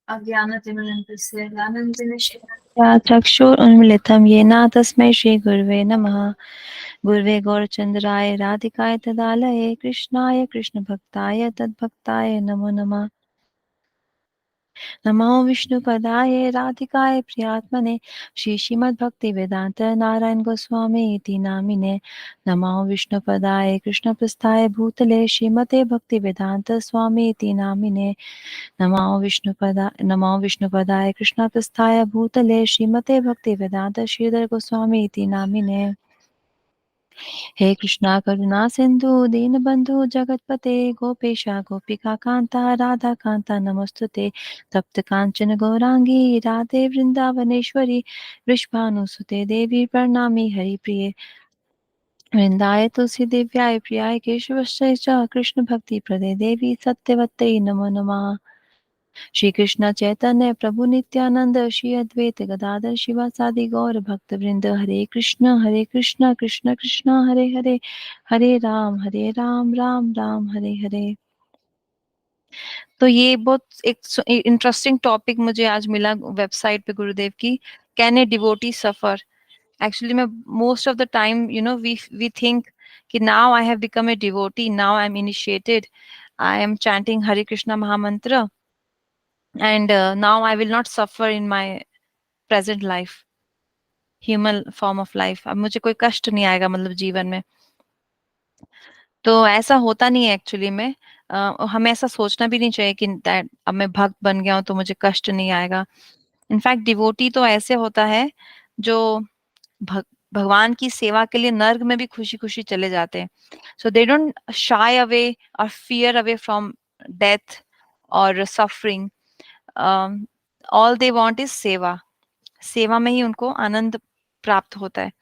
अज्ञानतिमिरन्तस्य ज्ञानञ्जनशलाकया चक्षुरुन्मिलितं येन तस्मै श्रीगुरवे नमः। गुरवे गौरचन्द्राय राधिकाय तदालये कृष्णाय कृष्णभक्ताय तद्भक्ताय नमो नमः। नमो विष्णुपदाय राधिकाय प्रियात्मने श्री श्रीमद्भक्तिवेदांत नारायण गोस्वामी इति नामिने। नमो विष्णुपदाय कृष्णप्रस्थाय भूतले श्रीमते भक्तिवेदांत स्वामी इति नामिने। नमो विष्णुपदाय कृष्णप्रस्थाय भूतले श्रीमते भक्तिवेदांत श्रीधर गोस्वामी इति नामिने। हे कृष्णा करुणा सिंधु दीनबंधु जगतपते गोपेशा गोपिका कांता राधा कांता नमोस्तुते। तप्त कांचन गौरांगी राधे वृंदावनेश्वरी वृषभानुसुते देवी प्रणामी हरिप्रिये। वृंदाय तुलसी देव्याय प्रियाय केशवश्च कृष्ण भक्ति प्रदे देवी सत्यवत्यै नमो नमः। श्री कृष्ण चैतन्य प्रभु नित्यानंद श्री अद्वैत गदाधर शिवासादि गौर भक्त वृंद हरे कृष्ण कृष्ण कृष्ण हरे हरे हरे राम राम राम हरे हरे। तो ये बहुत एक इंटरेस्टिंग टॉपिक मुझे आज मिला वेबसाइट पे गुरुदेव की, can a devotee suffer. Actually मैं most of the time we think कि now I have become a devotee, now I am initiated, I am chanting Hare Krishna mahamantra and now I will not suffer in my present life, human form of life. अब मुझे कोई कष्ट नहीं आएगा मतलब जीवन में। तो ऐसा होता नहीं है एक्चुअली में। हमें ऐसा सोचना भी नहीं चाहिए कि अब मैं भक्त बन गया हूं तो मुझे कष्ट नहीं आएगा। इनफैक्ट डिवोटी तो ऐसे होता है जो भगवान की सेवा के लिए नर्क में भी खुशी खुशी चले जाते हैं। सो दे डोंट शाय अवे और फियर अवे फ्रॉम डेथ और suffering. All they want is सेवा, सेवा में ही उनको आनंद प्राप्त होता है।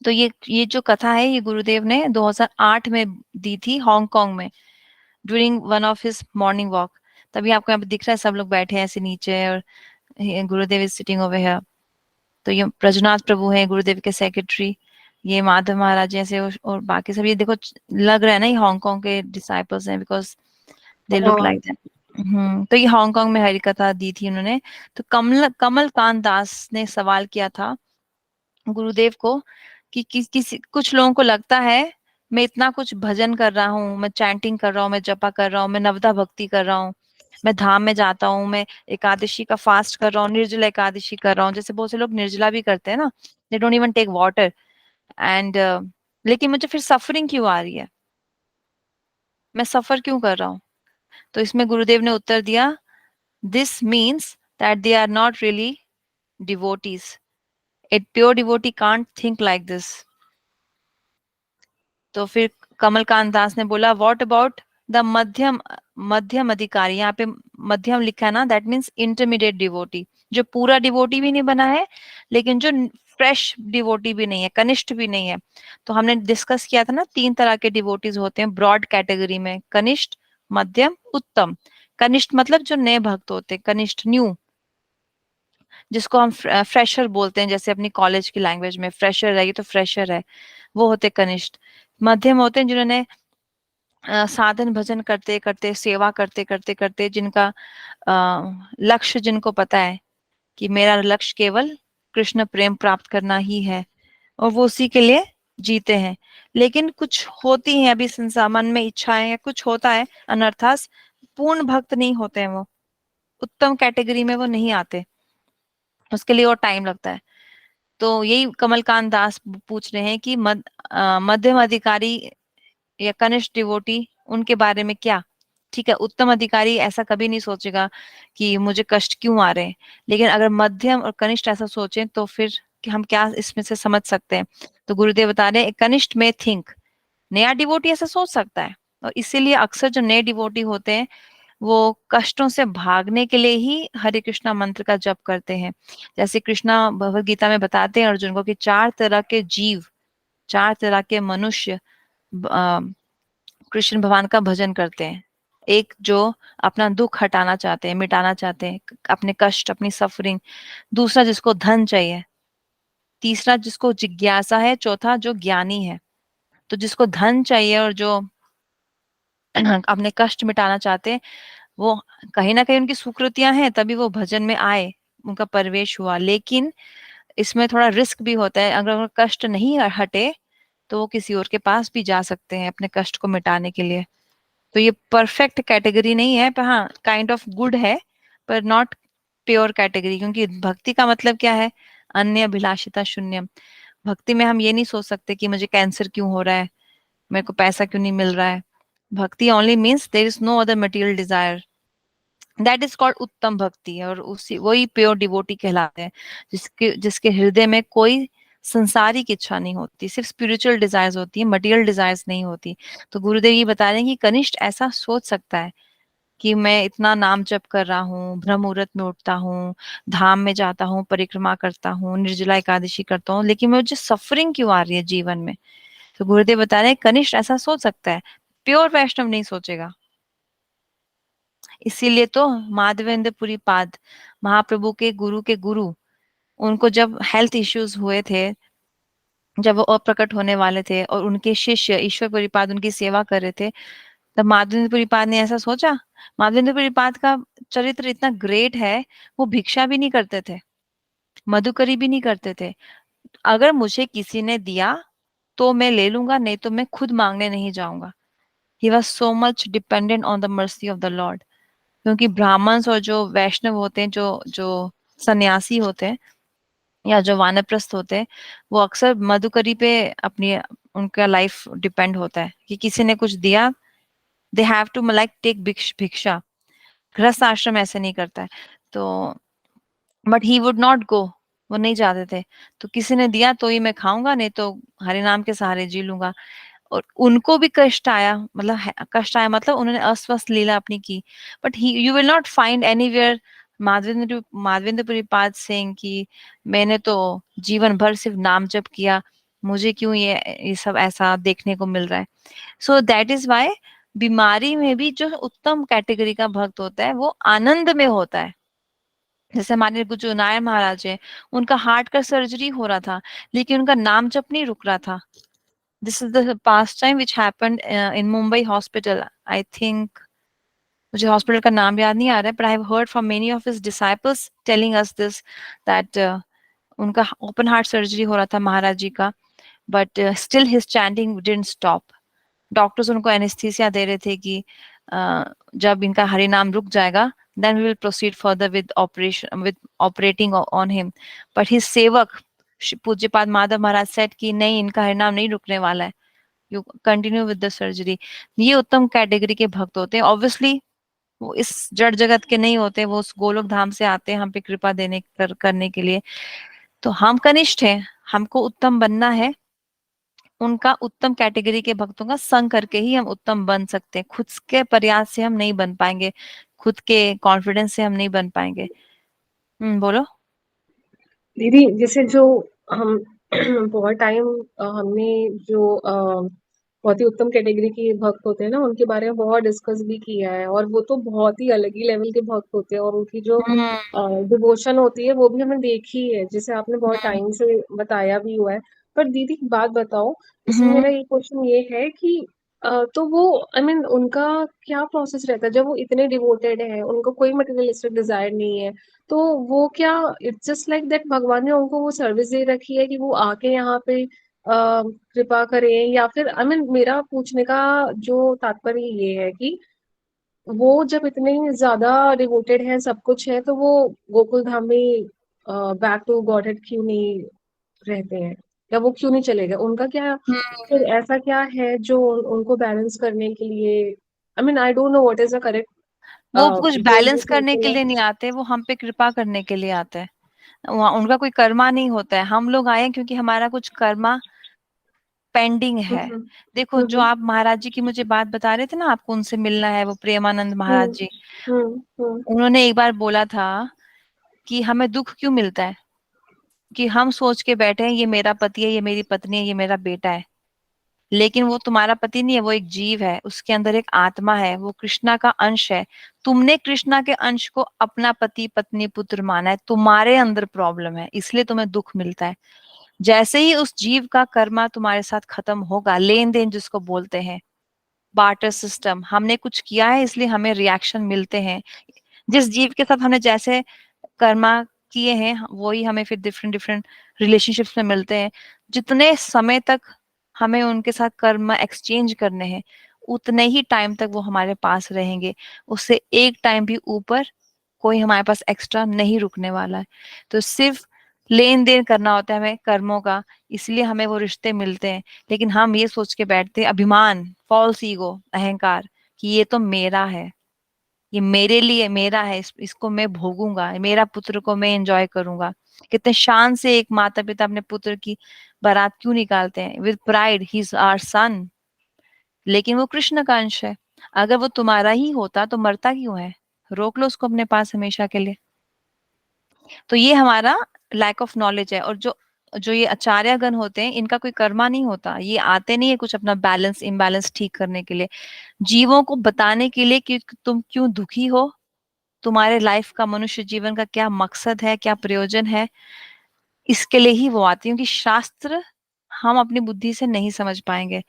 तो ये जो कथा है ये गुरुदेव ने 2008 में दी थी हांगकांग में, during one of his morning walk. तभी आपको यहाँ पे दिख रहा है सब लोग बैठे हैं ऐसे नीचे और गुरुदेव इज सिटिंग ओवर हियर। तो ये ब्रजनाथ प्रभु हैं गुरुदेव के सेक्रेटरी, ये माधव महाराज जैसे और बाकी सब, ये देखो लग रहा है ना ये हांगकांग के डिसाइपल्स हैं, because they look like that. तो ये हांगकांग में हरि कथा दी थी उन्होंने। तो कमल कांत दास ने सवाल किया था गुरुदेव को कि किसी कुछ लोगों को लगता है मैं इतना कुछ भजन कर रहा हूँ, मैं चैंटिंग कर रहा हूँ, मैं जपा कर रहा हूँ, मैं नवदा भक्ति कर रहा हूँ, मैं धाम में जाता हूँ, मैं एकादशी का फास्ट कर रहा हूँ, निर्जला एकादशी कर रहा हूँ, जैसे बहुत से लोग निर्जला भी करते हैं ना, they don't even take water and लेकिन मुझे फिर सफरिंग क्यों आ रही है, मैं सफर क्यों कर रहा हूँ। तो इसमें गुरुदेव ने उत्तर दिया, this means that they are not really devotees. A pure devotee can't think like this. तो फिर कमलकांत दास ने बोला, व्हाट अबाउट द मध्यम मध्यम अधिकारी, यहाँ पे मध्यम लिखा है ना, दैट मीन्स इंटरमीडिएट डिवोटी, जो पूरा डिवोटी भी नहीं बना है लेकिन जो फ्रेश डिवोटी भी नहीं है, कनिष्ठ भी नहीं है। तो हमने डिस्कस किया था ना, 3 तरह के डिवोटीज होते हैं ब्रॉड कैटेगरी में, कनिष्ठ, मध्यम, उत्तम। कनिष्ठ मतलब जो नए भक्त होते हैं, कनिष्ठ न्यू, जिसको हम फ्रेशर बोलते हैं, जैसे अपनी कॉलेज की लैंग्वेज में फ्रेशर है, ये तो फ्रेशर है, वो होते कनिष्ठ। मध्यम होते हैं जिन्होंने साधन भजन करते करते, सेवा करते करते करते, जिनका लक्ष्य, जिनको पता है कि मेरा लक्ष्य केवल कृष्ण प्रेम प्राप्त करना ही है, और वो उसी के लिए जीते हैं। लेकिन कुछ होती हैं अभी संसार मन में इच्छाएं या कुछ होता है अनर्थास, पूर्ण भक्त नहीं होते हैं, वो उत्तम कैटेगरी में वो नहीं आते, उसके लिए और टाइम लगता है। तो यही कमलकांत दास पूछ रहे हैं कि मध्यम अधिकारी या कनिष्ठ डिवोटी, उनके बारे में क्या। ठीक है, उत्तम अधिकारी ऐसा कभी नहीं सोचेगा कि मुझे कष्ट क्यों आ रहे हैं, लेकिन अगर मध्यम और कनिष्ठ ऐसा सोचें तो फिर कि हम क्या इसमें से समझ सकते हैं। तो गुरुदेव बता रहे हैं, कनिष्ठ में थिंक, नया डिवोटी ऐसा सोच सकता है, और इसीलिए अक्सर जो नए डिवोटी होते हैं वो कष्टों से भागने के लिए ही हरे कृष्णा मंत्र का जप करते हैं। जैसे कृष्णा भगवद गीता में बताते हैं अर्जुन को कि 4 तरह के जीव, 4 तरह के मनुष्य कृष्ण भगवान का भजन करते हैं। एक जो अपना दुख हटाना चाहते हैं, मिटाना चाहते हैं, अपने कष्ट, अपनी सफरिंग। दूसरा जिसको धन चाहिए। तीसरा जिसको जिज्ञासा है। चौथा जो ज्ञानी है। तो जिसको धन चाहिए और जो अपने कष्ट मिटाना चाहते हैं, वो कहीं ना कहीं उनकी सुकृतियां हैं, तभी वो भजन में आए, उनका प्रवेश हुआ। लेकिन इसमें थोड़ा रिस्क भी होता है, अगर उनका कष्ट नहीं हटे तो वो किसी और के पास भी जा सकते हैं अपने कष्ट को मिटाने के लिए। तो ये परफेक्ट कैटेगरी नहीं है, पर हाँ काइंड ऑफ गुड है, पर नॉट प्योर कैटेगरी। क्योंकि भक्ति का मतलब क्या है? अन्य अभिलाषिता शून्यम। भक्ति में हम ये नहीं सोच सकते कि मुझे कैंसर क्यों हो रहा है, मेरे को पैसा क्यों नहीं मिल रहा है। भक्ति only means there is no other material desire, that is called उत्तम भक्ति। और उसी वही प्योर डिवोटी कहलाते हैं, जिसके जिसके हृदय में कोई संसारिक इच्छा नहीं होती, सिर्फ स्पिरिचुअल डिजायर्स होती है, मटेरियल डिजायर्स नहीं होती। तो गुरुदेव ये बता रहे हैं कि कनिष्ठ ऐसा सोच सकता है कि मैं इतना नाम जप कर रहा हूँ, ब्रह्म मुहूर्त में उठता हूँ, धाम में जाता हूँ, परिक्रमा करता हूँ, निर्जला एकादशी करता हूँ, लेकिन मुझे सफरिंग क्यों आ रही है जीवन में। तो गुरुदेव बता रहे हैं कनिष्ठ ऐसा सोच सकता है, प्योर वैष्णव नहीं सोचेगा। इसीलिए तो माधवेंद्र पुरी पाद, महाप्रभु के गुरु, उनको जब हेल्थ इश्यूज हुए थे, जब वो अप्रकट होने वाले थे और उनके शिष्य ईश्वर पुरीपाद उनकी सेवा कर रहे थे, तब माधवेंद्र पुरीपाद ने ऐसा सोचा। माधवेंद्र पुरीपाद का चरित्र इतना ग्रेट है, वो भिक्षा भी नहीं करते थे, मधुकरी भी नहीं करते थे। अगर मुझे किसी ने दिया तो मैं ले लूंगा, नहीं तो मैं खुद मांगने नहीं जाऊंगा। He was so much dependent on the mercy of the Lord. क्योंकि ब्राह्मण्स और जो वैष्णव होते हैं, जो जो सन्यासी होते हैं या जो वानप्रस्थ होते हैं, वो अक्सर मधुकरी पे अपनी उनका लाइफ डिपेंड होता है कि किसी ने कुछ दिया, they have to like take भिक्षा। गृहस्थ आश्रम ऐसे नहीं करता है। तो but he would not go, वो नहीं जाते थे। तो किसी ने दिया तो ही मैं खाऊंगा, नहीं तो हरि नाम के सहारे जी लूंगा। और उनको भी कष्ट आया, मतलब कष्ट आया मतलब उन्होंने अस्वस्थ लीला अपनी की। But he you will not find anywhere Madhavendra पाद सिंह की मैंने तो जीवन भर सिर्फ नाम जप किया, मुझे क्यों ये सब ऐसा देखने को मिल रहा है। सो दैट इज वाई बीमारी में भी जो उत्तम कैटेगरी का भक्त होता है वो आनंद में होता है। जैसे हमारे जो नायर महाराज है, उनका हार्ट का सर्जरी हो रहा था, लेकिन उनका नाम जप नहीं रुक रहा था। This is the pastime which happened in Mumbai hospital. I think मुझे हॉस्पिटल का नाम याद नहीं आ रहा है, but I have heard from many of his disciples telling us this that उनका ओपन हार्ट सर्जरी हो रहा था महाराज जी का, but still his chanting didn't stop. Doctors उनको एनेस्थीसिया दे रहे थे कि जब इनका हरि नाम रुक जाएगा then we will proceed further with operation with operating on him. But his सेवक पूज्यपाद माधव महाराज सेट कि नहीं, इनका हरि नाम नहीं रुकने वाला है, you continue with the surgery. ये उत्तम कैटेगरी के भक्त होते हैं। ऑब्वियसली वो इस जड़ जगत के नहीं होते, वो उस गोलोक धाम से आते हैं हम पे कृपा देने करने के लिए। तो हम कनिष्ठ हैं, हमको उत्तम बनना है। उनका उत्तम कैटेगरी के भक्तों का संग करके ही हम उत्तम बन सकते हैं, खुद के प्रयास से हम नहीं बन पाएंगे, खुद के कॉन्फिडेंस से हम नहीं बन पाएंगे। बोलो। दीदी जैसे जो हम बहुत टाइम हमने जो बहुत ही उत्तम कैटेगरी के भक्त होते हैं ना, उनके बारे में बहुत डिस्कस भी किया है, और वो तो बहुत ही अलग ही लेवल के भक्त होते हैं, और उनकी जो हम्म। डिवोशन होती है वो भी हमने देखी है, जैसे आपने बहुत हम्म। टाइम से बताया भी हुआ है। पर दीदी एक बात बताओ, इसमें हम्म। मेरा ये क्वेश्चन ये है कि तो वो आई मीन उनका क्या प्रोसेस रहता है जब वो इतने डिवोटेड है, उनको कोई मटेरियलिस्टिक डिजायर नहीं है, तो वो क्या इट्स जस्ट लाइक दैट भगवान ने उनको वो सर्विस दे रखी है कि वो आके यहाँ पे कृपा करें, या फिर आई मीन मेरा पूछने का जो तात्पर्य ये है कि वो जब इतने ज्यादा डिवोटेड हैं, सब कुछ है, तो वो गोकुल धाम में बैक टू गॉडहेड क्यों नहीं रहते हैं, या वो क्यों नहीं चले गए? उनका क्या फिर हम्म। ऐसा क्या है जो उनको बैलेंस करने के लिए, I mean I don't know what is the correct वो कुछ जो वो बैलेंस करने के पीपल है। लिए नहीं आते, वो हम पे कृपा करने के लिए आते हैं। उनका कोई कर्मा नहीं होता है, हम लोग आए क्योंकि हमारा कुछ कर्मा पेंडिंग है। हम्म देखो जो हम्म आप महाराज जी की मुझे बात बता रहे थे ना, आपको उनसे मिलना है, वो प्रेमानंद महाराज हम्म जी, हम्म उन्होंने एक बार बोला था कि हमें दुख क्यों मिलता है, कि हम सोच के बैठे हैं ये मेरा पति है, ये मेरी पत्नी है, ये मेरा बेटा है। लेकिन वो तुम्हारा पति नहीं है, वो एक जीव है, उसके अंदर एक आत्मा है, वो कृष्णा का अंश है। तुमने कृष्णा के अंश को अपना पति पत्नी पुत्र माना है, तुम्हारे अंदर प्रॉब्लम है, इसलिए तुम्हें दुख मिलता है। जैसे ही उस जीव का कर्मा तुम्हारे साथ खत्म होगा, लेन देन जिसको बोलते हैं, बार्टर सिस्टम, हमने कुछ किया है इसलिए हमें रिएक्शन मिलते हैं। जिस जीव के साथ हमने जैसे कर्मा किए हैं वही हमें फिर डिफरेंट डिफरेंट रिलेशनशिप्स में मिलते हैं। जितने समय तक हमें उनके साथ कर्म एक्सचेंज करने हैं उतने ही टाइम तक वो हमारे पास रहेंगे, उससे एक टाइम भी ऊपर कोई हमारे पास एक्स्ट्रा नहीं रुकने वाला है। तो सिर्फ लेन देन करना होता है हमें कर्मों का, इसलिए हमें वो रिश्ते मिलते हैं। लेकिन हम ये सोच के बैठते हैं, अभिमान, फॉल्स ईगो, अहंकार, कि ये तो मेरा है, ये मेरे लिए मेरा है, इसको मैं भोगूंगा, मेरा पुत्र को मैं एंजॉय करूंगा। कितने शान से एक माता पिता अपने पुत्र की बारात क्यों निकालते हैं, with pride, he is our son. लेकिन वो कृष्ण का अंश है, अगर वो तुम्हारा ही होता तो मरता क्यों है, रोक लो उसको अपने पास हमेशा के लिए। तो ये हमारा लैक ऑफ नॉलेज है। और जो जो ये आचार्यगण होते हैं इनका कोई कर्मा नहीं होता, ये आते नहीं है कुछ अपना बैलेंस इम्बैलेंस ठीक करने के लिए, जीवों को बताने के लिए कि तुम क्यों दुखी हो, तुम्हारे लाइफ का, मनुष्य जीवन का क्या मकसद है, क्या प्रयोजन है, इसके लिए ही वो आती है। क्योंकि शास्त्र हम अपनी बुद्धि से नहीं समझ पाएंगे।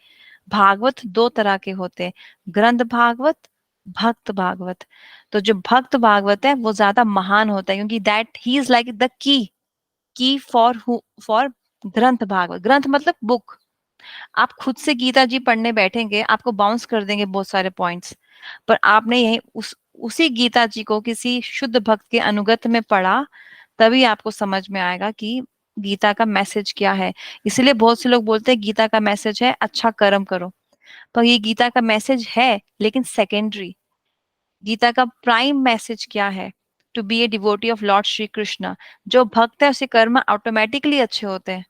भागवत दो तरह के होते हैं, ग्रंथ भागवत, भक्त भागवत। तो जो भक्त भागवत है वो ज्यादा महान होता है, क्योंकि that he is like the key for ग्रंथ भागवत। ग्रंथ मतलब बुक। आप खुद से गीता जी पढ़ने बैठेंगे आपको बाउंस कर देंगे बहुत सारे पॉइंट्स, पर आपने यही उसी गीता जी को किसी शुद्ध भक्त के अनुगत में पढ़ा, तभी आपको समझ में आएगा कि गीता का मैसेज क्या है। इसलिए बहुत से लोग बोलते हैं गीता का मैसेज है अच्छा कर्म करो, पर ये गीता का मैसेज है लेकिन सेकेंडरी। गीता का प्राइम मैसेज क्या है, to be a devotee of lord Shri Krishna. जो भक्त है उसे कर्म ऑटोमेटिकली अच्छे होते हैं।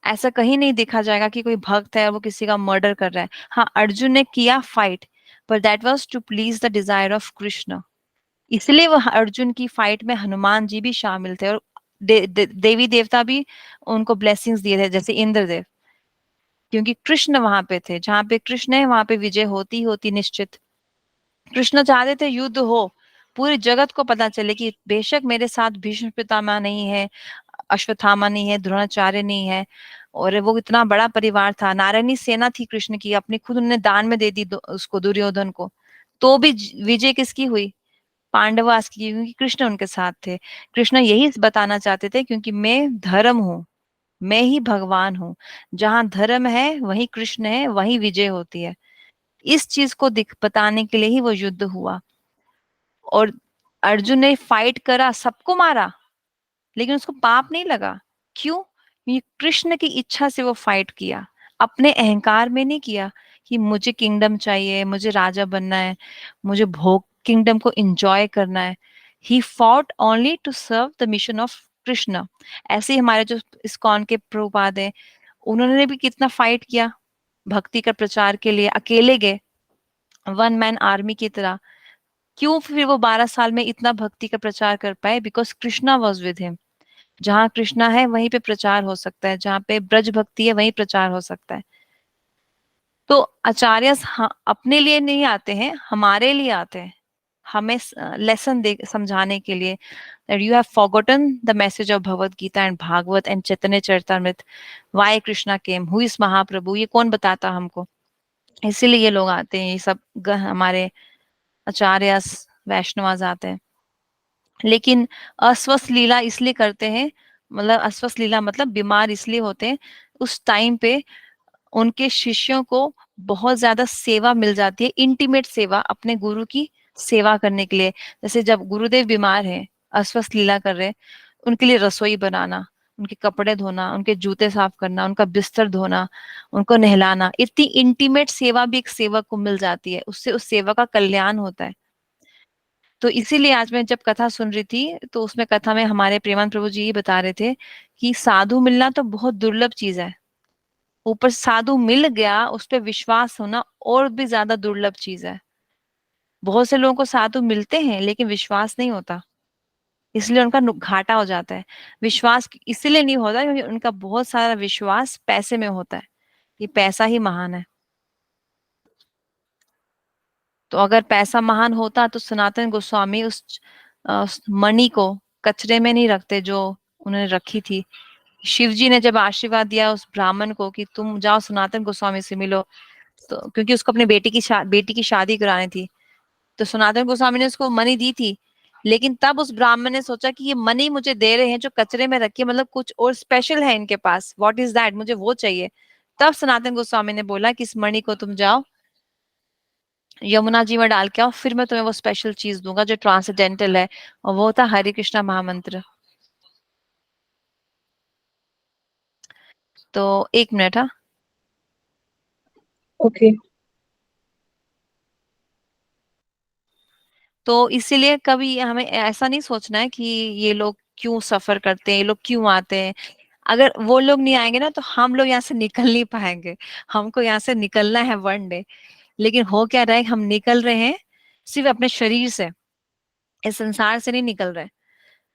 ऐसा कहीं नहीं देखा जाएगा कि कोई भक्त है और वो किसी का मर्डर कर रहा है। हाँ, अर्जुन ने किया फाइट, पर that was to please the desire of Krishna. इसलिए वो अर्जुन की फाइट में हनुमान जी भी शामिल थे, और देवी देवता भी उनको ब्लेसिंग्स दिए थे, जैसे इंद्रदेव, क्योंकि कृष्ण वहां पे थे। जहां पे कृष्ण है वहां पे विजय होती होती निश्चित। कृष्ण चाहते थे युद्ध हो, पूरे जगत को पता चले कि बेशक मेरे साथ भीष्म पितामह नहीं है, अश्वत्थामा नहीं है, द्रोणाचार्य नहीं है, और वो इतना बड़ा परिवार था, नारायणी सेना थी कृष्ण की, अपनी खुद उन्होंने दान में दे दी उसको, दुर्योधन को, तो भी विजय किसकी हुई, पांडवास की, क्योंकि कृष्ण उनके साथ थे। कृष्ण यही बताना चाहते थे, क्योंकि मैं धर्म हूँ, मैं ही भगवान हूँ, जहां धर्म है वहीं कृष्ण है, वहीं विजय होती है। इस चीज को दिख बताने के लिए ही वो युद्ध हुआ। और अर्जुन ने फाइट करा, सबको मारा, लेकिन उसको पाप नहीं लगा। क्यों? ये कृष्ण की इच्छा से वो फाइट किया, अपने अहंकार में नहीं किया कि मुझे किंगडम चाहिए, मुझे राजा बनना है, मुझे भोग किंगडम को एंजॉय करना है। He fought only to serve the mission of Krishna. ऐसे ही हमारे जो इस्कॉन के प्रभुपाद हैं, उन्होंने भी कितना फाइट किया भक्ति का प्रचार के लिए, अकेले गए, वन मैन आर्मी की तरह। क्यों फिर वो 12 साल में इतना भक्ति का प्रचार कर पाए? Because Krishna was with him. जहां कृष्णा है वहीं पे प्रचार हो सकता है, जहां पे ब्रज भक्ति है वहीं प्रचार हो सकता है। तो आचार्य अपने लिए नहीं आते हैं, हमारे लिए आते हैं, हमें लेसन दे समझाने के लिए, that you have forgotten the message of Bhagavad Gita and Bhagavat and Chaitanya Charitamrita, why Krishna came, who is Mahaprabhu, ये कौन बताता हमको। इसीलिए ये लोग आते हैं, ये सब हमारे आचार्य वैष्णवास आते हैं। लेकिन अस्वस्थ लीला इसलिए करते हैं, मतलब अस्वस्थ लीला मतलब बीमार इसलिए होते हैं, उस टाइम पे उनके शिष्यों को बहुत ज्यादा सेवा मिल जाती है, इंटीमेट सेवा, अपने गुरु की सेवा करने के लिए। जैसे जब गुरुदेव बीमार हैं, अस्वस्थ लीला कर रहे हैं, उनके लिए रसोई बनाना, उनके कपड़े धोना, उनके जूते साफ करना, उनका बिस्तर धोना, उनको नहलाना, इतनी इंटीमेट सेवा भी एक सेवक को मिल जाती है, उससे उस सेवा का कल्याण होता है। तो इसीलिए आज मैं जब कथा सुन रही थी तो उसमें कथा में हमारे प्रेमानंद प्रभु जी ही बता रहे थे कि साधु मिलना तो बहुत दुर्लभ चीज है, ऊपर साधु मिल गया उस पर विश्वास होना और भी ज्यादा दुर्लभ चीज है। बहुत से लोगों को साधु मिलते हैं लेकिन विश्वास नहीं होता, इसलिए उनका घाटा हो जाता है। विश्वास इसलिए नहीं होता क्योंकि उनका बहुत सारा विश्वास पैसे में होता है, ये पैसा ही महान है। तो अगर पैसा महान होता तो सनातन गोस्वामी उस मणि को कचरे में नहीं रखते जो उन्होंने रखी थी। शिव जी ने जब आशीर्वाद दिया उस ब्राह्मण को कि तुम जाओ सनातन गोस्वामी से मिलो, तो क्योंकि उसको अपने बेटी की शादी करानी थी, तो सनातन गोस्वामी ने उसको मनी दी थी। लेकिन तब उस ब्राह्मण ने सोचा कि ये मनी मुझे दे रहे हैं जो कचरे में रखी है, मतलब कुछ और स्पेशल है इनके पास, व्हाट इज दैट, मुझे वो चाहिए। तब सनातन गोस्वामी ने बोला कि इस मणि को तुम जाओ यमुना जी में डाल के आओ, फिर मैं तुम्हें वो स्पेशल चीज दूंगा जो ट्रांसेंडेंटल है, और वो था हरे कृष्णा महामंत्र। तो 1 मिनट, हाँ। ओके। तो इसीलिए कभी हमें ऐसा नहीं सोचना है कि ये लोग क्यों सफर करते हैं, ये लोग क्यों आते हैं। अगर वो लोग नहीं आएंगे ना, तो हम लोग यहाँ से निकल नहीं पाएंगे। हमको यहाँ से निकलना है वन डे। लेकिन हो क्या रहा है, हम निकल रहे हैं सिर्फ अपने शरीर से, इस संसार से नहीं निकल रहे।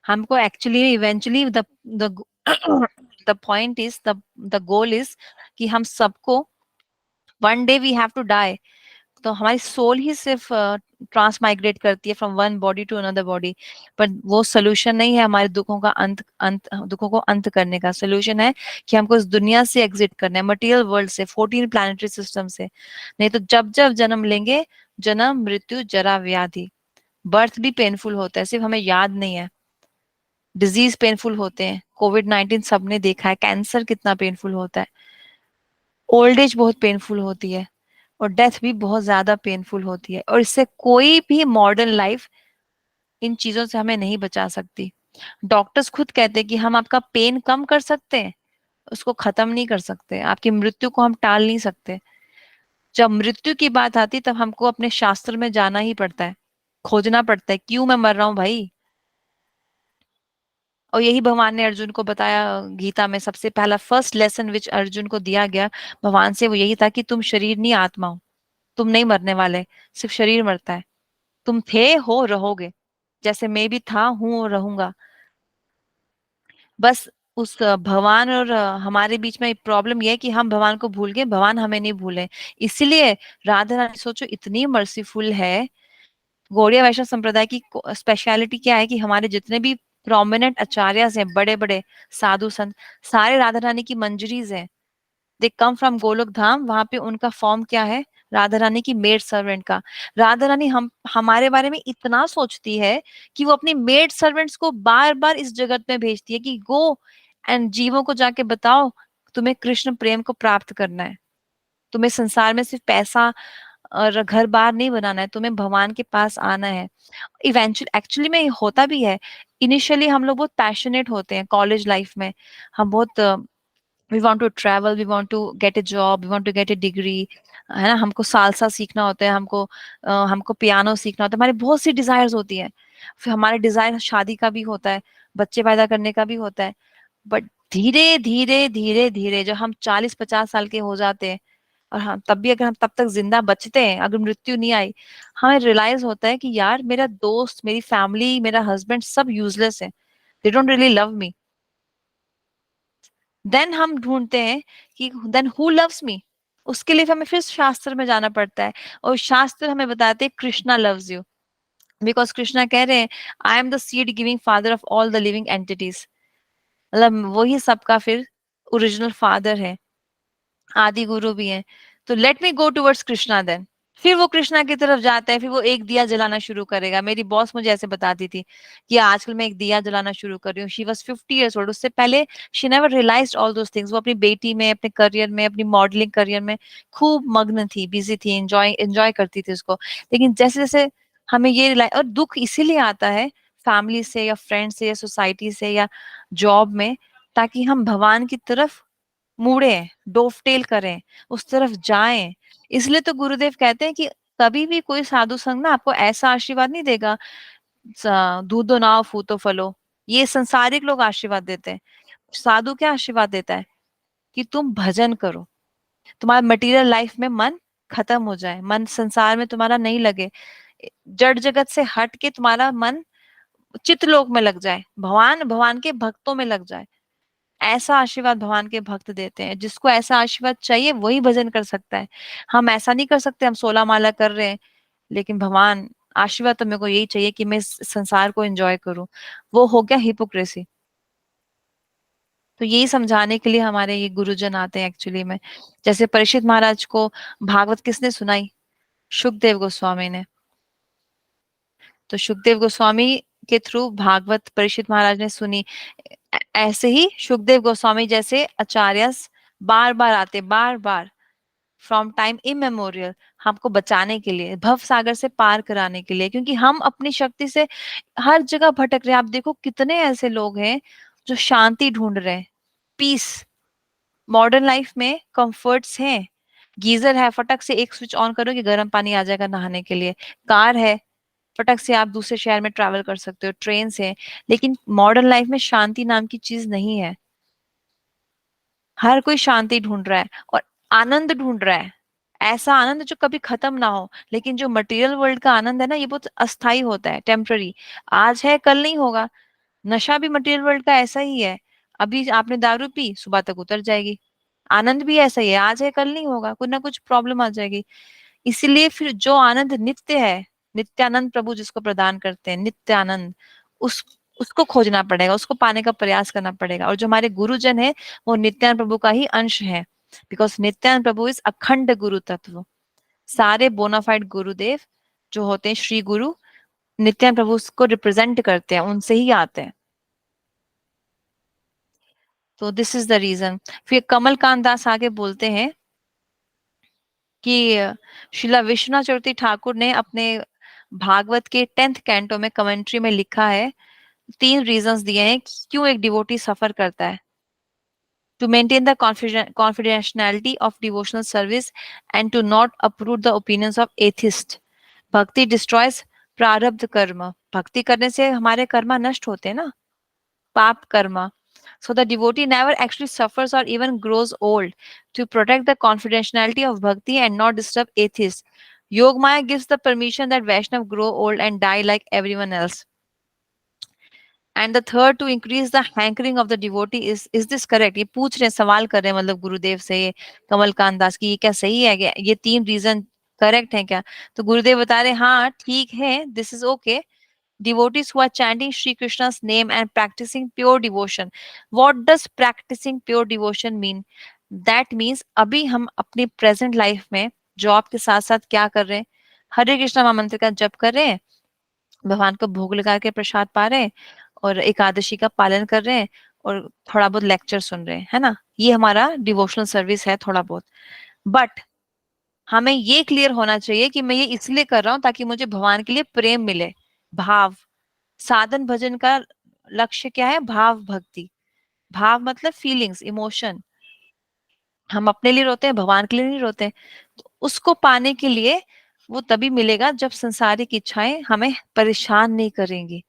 हमको actually eventually the the point is the goal is कि हम सबको one day we have to die. तो हमारी सोल ही सिर्फ ट्रांसमाइग्रेट करती है from one body to another body. पर वो सोल्यूशन नहीं है हमारे दुखों का दुखों को अंत करने का। सोल्यूशन है कि हमको इस दुनिया से एग्जिट करना है, मटेरियल वर्ल्ड से, 14 प्लैनेटरी सिस्टम से। नहीं तो जब जब जन्म लेंगे, जन्म मृत्यु जरा व्याधि, बर्थ भी पेनफुल होता है, सिर्फ हमें याद नहीं है। डिजीज पेनफुल होते हैं, कोविड-19 सबने देखा है, कैंसर कितना पेनफुल होता है, ओल्ड एज बहुत पेनफुल होती है, और डेथ भी बहुत ज्यादा पेनफुल होती है। और इससे कोई भी मॉडर्न लाइफ इन चीजों से हमें नहीं बचा सकती। डॉक्टर्स खुद कहते हैं कि हम आपका पेन कम कर सकते हैं, उसको खत्म नहीं कर सकते। आपकी मृत्यु को हम टाल नहीं सकते। जब मृत्यु की बात आती तब हमको अपने शास्त्र में जाना ही पड़ता है, खोजना पड़ता है, क्यों मैं मर रहा हूं भाई। और यही भगवान ने अर्जुन को बताया गीता में। सबसे पहला फर्स्ट लेसन विच अर्जुन को दिया गया भगवान से, वो यही था कि तुम शरीर नहीं आत्मा हो, तुम नहीं मरने वाले, सिर्फ शरीर मरता है। तुम थे, हो, रहोगे, जैसे मैं भी था, हूं और रहूंगा। बस उस भगवान और हमारे बीच में प्रॉब्लम यह है कि हम भगवान को भूल गए, भगवान हमें नहीं भूले। इसीलिए राधा रानी सोचो इतनी मर्सीफुल है। गौड़िया वैष्णव संप्रदाय की स्पेशलिटी क्या है कि हमारे जितने भी प्रोमिनेंट आचार्य हैं, बड़े बड़े साधु संत, सारे राधा रानी की मंजरीज हैं। दे कम फ्रॉम गोलोक धाम। वहां पे उनका फॉर्म क्या है, राधा रानी की मेड सर्वेंट का। राधा रानी हम हमारे बारे में इतना सोचती है कि वो अपनी मेड सर्वेंट्स को बार बार इस जगत में भेजती है कि गो एंड जीवों को जाके बताओ तुम्हें कृष्ण प्रेम को प्राप्त करना है। तुम्हें संसार में सिर्फ पैसा और घर बार नहीं बनाना है, तुम्हें भगवान के पास आना है। इवेंचुअली एक्चुअली में ये होता भी है। इनिशियली हम लोग बहुत पैशनेट होते हैं कॉलेज लाइफ में। हम बहुत we want to travel, we want to get a job, we want to get a degree, है ना। हमको सालसा सीखना होता है, हमको पियानो सीखना होता है, हमारी बहुत सी डिजायर्स होती है। फिर हमारे डिजायर शादी का भी होता है, बच्चे पैदा करने का भी होता है। बट धीरे धीरे धीरे धीरे जब हम 40-50 साल के हो जाते हैं, और हाँ तब भी अगर हम तब तक जिंदा बचते हैं, अगर मृत्यु नहीं आई, हमें रियलाइज होता है कि यार मेरा दोस्त, मेरी फैमिली, मेरा हस्बैंड सब यूजलेस है, they don't really love me. Then हम ढूंढते हैं कि देन हु लव्स मी। उसके लिए हमें फिर शास्त्र में जाना पड़ता है, और शास्त्र हमें बताते हैं Krishna loves you. Because Krishna कह रहे हैं I am the seed giving father of all the living entities. मतलब वही सबका फिर ओरिजिनल फादर है, आदि गुरु भी है। तो let me go towards Krishna then. फिर वो कृष्णा की तरफ जाता है, फिर वो एक दिया जलाना शुरू करेगा। मेरी बॉस मुझे ऐसे बताती थी कि आजकल मैं एक दिया जलाना शुरू कर रही हूँ। शी वाज 50 years old, उससे पहले she never realised all those things. वो अपनी बेटी में, अपने करियर में, अपनी मॉडलिंग करियर में खूब मग्न थी, बिजी थी, एंजॉय एंजॉय करती थी उसको। लेकिन जैसे जैसे हमें ये रियलाइज, और दुख इसीलिए आता है फैमिली से या फ्रेंड से या सोसाइटी से या जॉब में, ताकि हम भगवान की तरफ मुड़े, डोफटेल करें, उस तरफ जाएं। इसलिए तो गुरुदेव कहते हैं कि कभी भी कोई साधु संग ना आपको ऐसा आशीर्वाद नहीं देगा, दूधो नाव फूतो फलो, ये संसारिक लोग आशीर्वाद देते हैं। साधु क्या आशीर्वाद देता है कि तुम भजन करो, तुम्हारा मटेरियल लाइफ में मन खत्म हो जाए, मन संसार में तुम्हारा नहीं लगे, जड़ जगत से हट के तुम्हारा मन चित्तलोक में लग जाए, भगवान भगवान के भक्तों में लग जाए। ऐसा आशीर्वाद भगवान के भक्त देते हैं। जिसको ऐसा आशीर्वाद चाहिए वही भजन कर सकता है। हम ऐसा नहीं कर सकते, हम 16 माला कर रहे हैं, लेकिन भगवान आशीर्वाद तो मेरे को यही चाहिए कि मैं इस संसार को एंजॉय करूं। वो हो गया हिपोक्रेसी। तो यही समझाने के लिए हमारे ये गुरुजन आते हैं एक्चुअली में। जैसे परीक्षित महाराज को भागवत किसने सुनाई? शुकदेव गोस्वामी ने। तो शुकदेव गोस्वामी के थ्रू भागवत परीक्षित महाराज ने सुनी। ऐसे ही शुकदेव गोस्वामी जैसे आचार्य बार बार आते, बार बार, फ्रॉम टाइम इमेमोरियल, हमको बचाने के लिए, भव सागर से पार कराने के लिए, क्योंकि हम अपनी शक्ति से हर जगह भटक रहे हैं। आप देखो कितने ऐसे लोग हैं जो शांति ढूंढ रहे हैं, पीस। मॉडर्न लाइफ में कंफर्ट्स हैं, गीजर है, फटक से एक स्विच ऑन करोगे गर्म पानी आ जाएगा नहाने के लिए। कार है, फटक से आप दूसरे शहर में ट्रैवल कर सकते हो। ट्रेन से। लेकिन मॉडर्न लाइफ में शांति नाम की चीज नहीं है। हर कोई शांति ढूंढ रहा है और आनंद ढूंढ रहा है, ऐसा आनंद जो कभी खत्म ना हो। लेकिन जो मटेरियल वर्ल्ड का आनंद है ना, ये बहुत अस्थाई होता है, टेम्पररी। आज है, कल नहीं होगा। नशा भी मटेरियल वर्ल्ड का ऐसा ही है। अभी आपने दारू पी, सुबह तक उतर जाएगी। आनंद भी ऐसा ही है, आज है, कल नहीं होगा, कुछ ना कुछ प्रॉब्लम आ जाएगी। इसीलिए फिर जो आनंद नित्य है, नित्यानंद प्रभु जिसको प्रदान करते हैं, नित्य आनंद, उस उसको खोजना पड़ेगा, उसको पाने का प्रयास करना पड़ेगा। और जो हमारे गुरुजन है, वो नित्यानंद प्रभु का ही अंश है। बिकॉज नित्यानंद प्रभु इज अखंड गुरु तत्व। सारे बोनाफाइड गुरुदेव जो होते हैं, श्री गुरु, नित्यानंद प्रभु उसको रिप्रेजेंट करते हैं, उनसे ही आते हैं। तो दिस इज द रीजन। फिर कमलकांत दास आगे बोलते हैं कि श्रीला विश्वनाथ चक्रवर्ती ठाकुर ने अपने भागवत के 10th कैंटो में कमेंट्री में लिखा है, 3 रीजंस दिए हैं कि क्यों एक डिवोटी सफर करता है। To maintain the confidentiality of devotional service and to not uproot the opinions of atheist. भक्ति डिस्ट्रॉयज प्रारब्ध कर्म। भक्ति करने से हमारे कर्मा नष्ट होते हैं ना, पाप Karma. So the devotee never actually suffers or even grows old to protect the confidentiality of bhakti and not disturb atheists. Yog Maya gives the permission that Vaishnav grow old and die like everyone else. And the third, to increase the hankering of the devotee. Is this correct? ये पूछ रहे हैं, सवाल कर रहे हैं मतलब गुरुदेव से, ये कमलकांत दास की, ये क्या सही है क्या? ये 3 रीजन करेक्ट है क्या? तो गुरुदेव बता रहे हाँ ठीक है, this is okay. Devotees who are chanting Shri Krishna's name and practicing pure devotion. What does practicing pure devotion mean? That means अभी हम अपनी present life में जॉब के साथ साथ क्या कर रहे हैं? हरे कृष्णा महामंत्र का जप कर रहे हैं, भगवान को भोग लगा के प्रसाद पा रहे हैं, और एकादशी का पालन कर रहे हैं, और थोड़ा बहुत लेक्चर सुन रहे हैं, है ना? ये हमारा डिवोशनल सर्विस है थोड़ा बहुत। बट हमें ये क्लियर होना चाहिए कि मैं ये इसलिए कर रहा हूं ताकि मुझे भगवान के लिए प्रेम मिले, भाव। साधन भजन का लक्ष्य क्या है? भाव भक्ति। भाव मतलब फीलिंग्स, इमोशन। हम अपने लिए रोते हैं, भगवान के लिए नहीं रोते। तो उसको पाने के लिए वो तभी मिलेगा जब संसारिक इच्छाएं हमें परेशान नहीं करेंगी।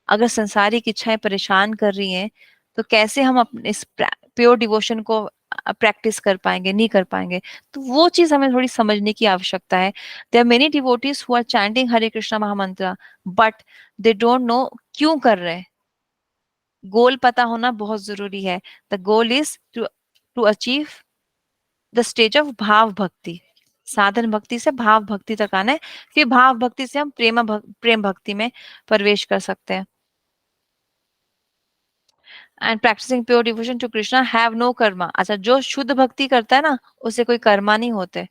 अगर संसारिक इच्छाएं परेशान कर रही हैं, तो कैसे हम अपने इस प्योर डिवोशन को प्रैक्टिस कर पाएंगे? नहीं कर पाएंगे। तो वो चीज हमें थोड़ी समझने की आवश्यकता है। There are many devotees who are chanting Hare Krishna mahamantra, but they don't know क्यों कर रहे हैं। गोल पता होना बहुत जरूरी है। The goal is to to achieve the stage of भाव भक्ति। साधन भक्ति से भाव भक्ति तक आना है, फिर भाव भक्ति से हम प्रेम भक्ति में प्रवेश कर सकते हैं। And practising pure devotion to Krishna have no karma. अच्छा, जो शुद्ध भक्ति करता है ना, उसे कोई कर्मा नहीं होते।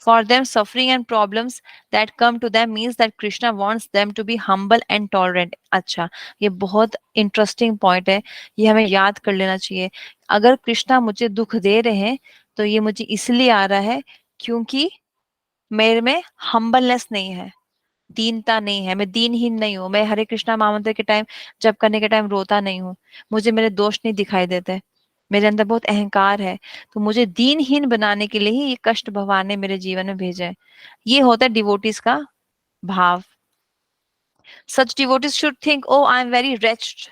For them, suffering and problems that come to them means that Krishna wants them to be humble and tolerant. अच्छा, ये बहुत इंटरेस्टिंग पॉइंट है, ये हमें याद कर लेना चाहिए। अगर कृष्णा मुझे दुख दे रहे हैं, तो ये मुझे इसलिए आ रहा है क्योंकि मेरे में हम्बलनेस नहीं है, दीनता नहीं है, मैं दीनहीन नहीं हूँ। मैं हरे कृष्णा महामंत्र के टाइम, जब करने के टाइम रोता नहीं हूँ, मुझे मेरे दोष नहीं दिखाई देते, मेरे अंदर बहुत अहंकार है। तो मुझे दीनहीन बनाने के लिए ही ये कष्ट भगवान ने मेरे जीवन में भेजा है। ये होता है डिवोटीज का भाव। Such devotees should think, oh, I am very wretched.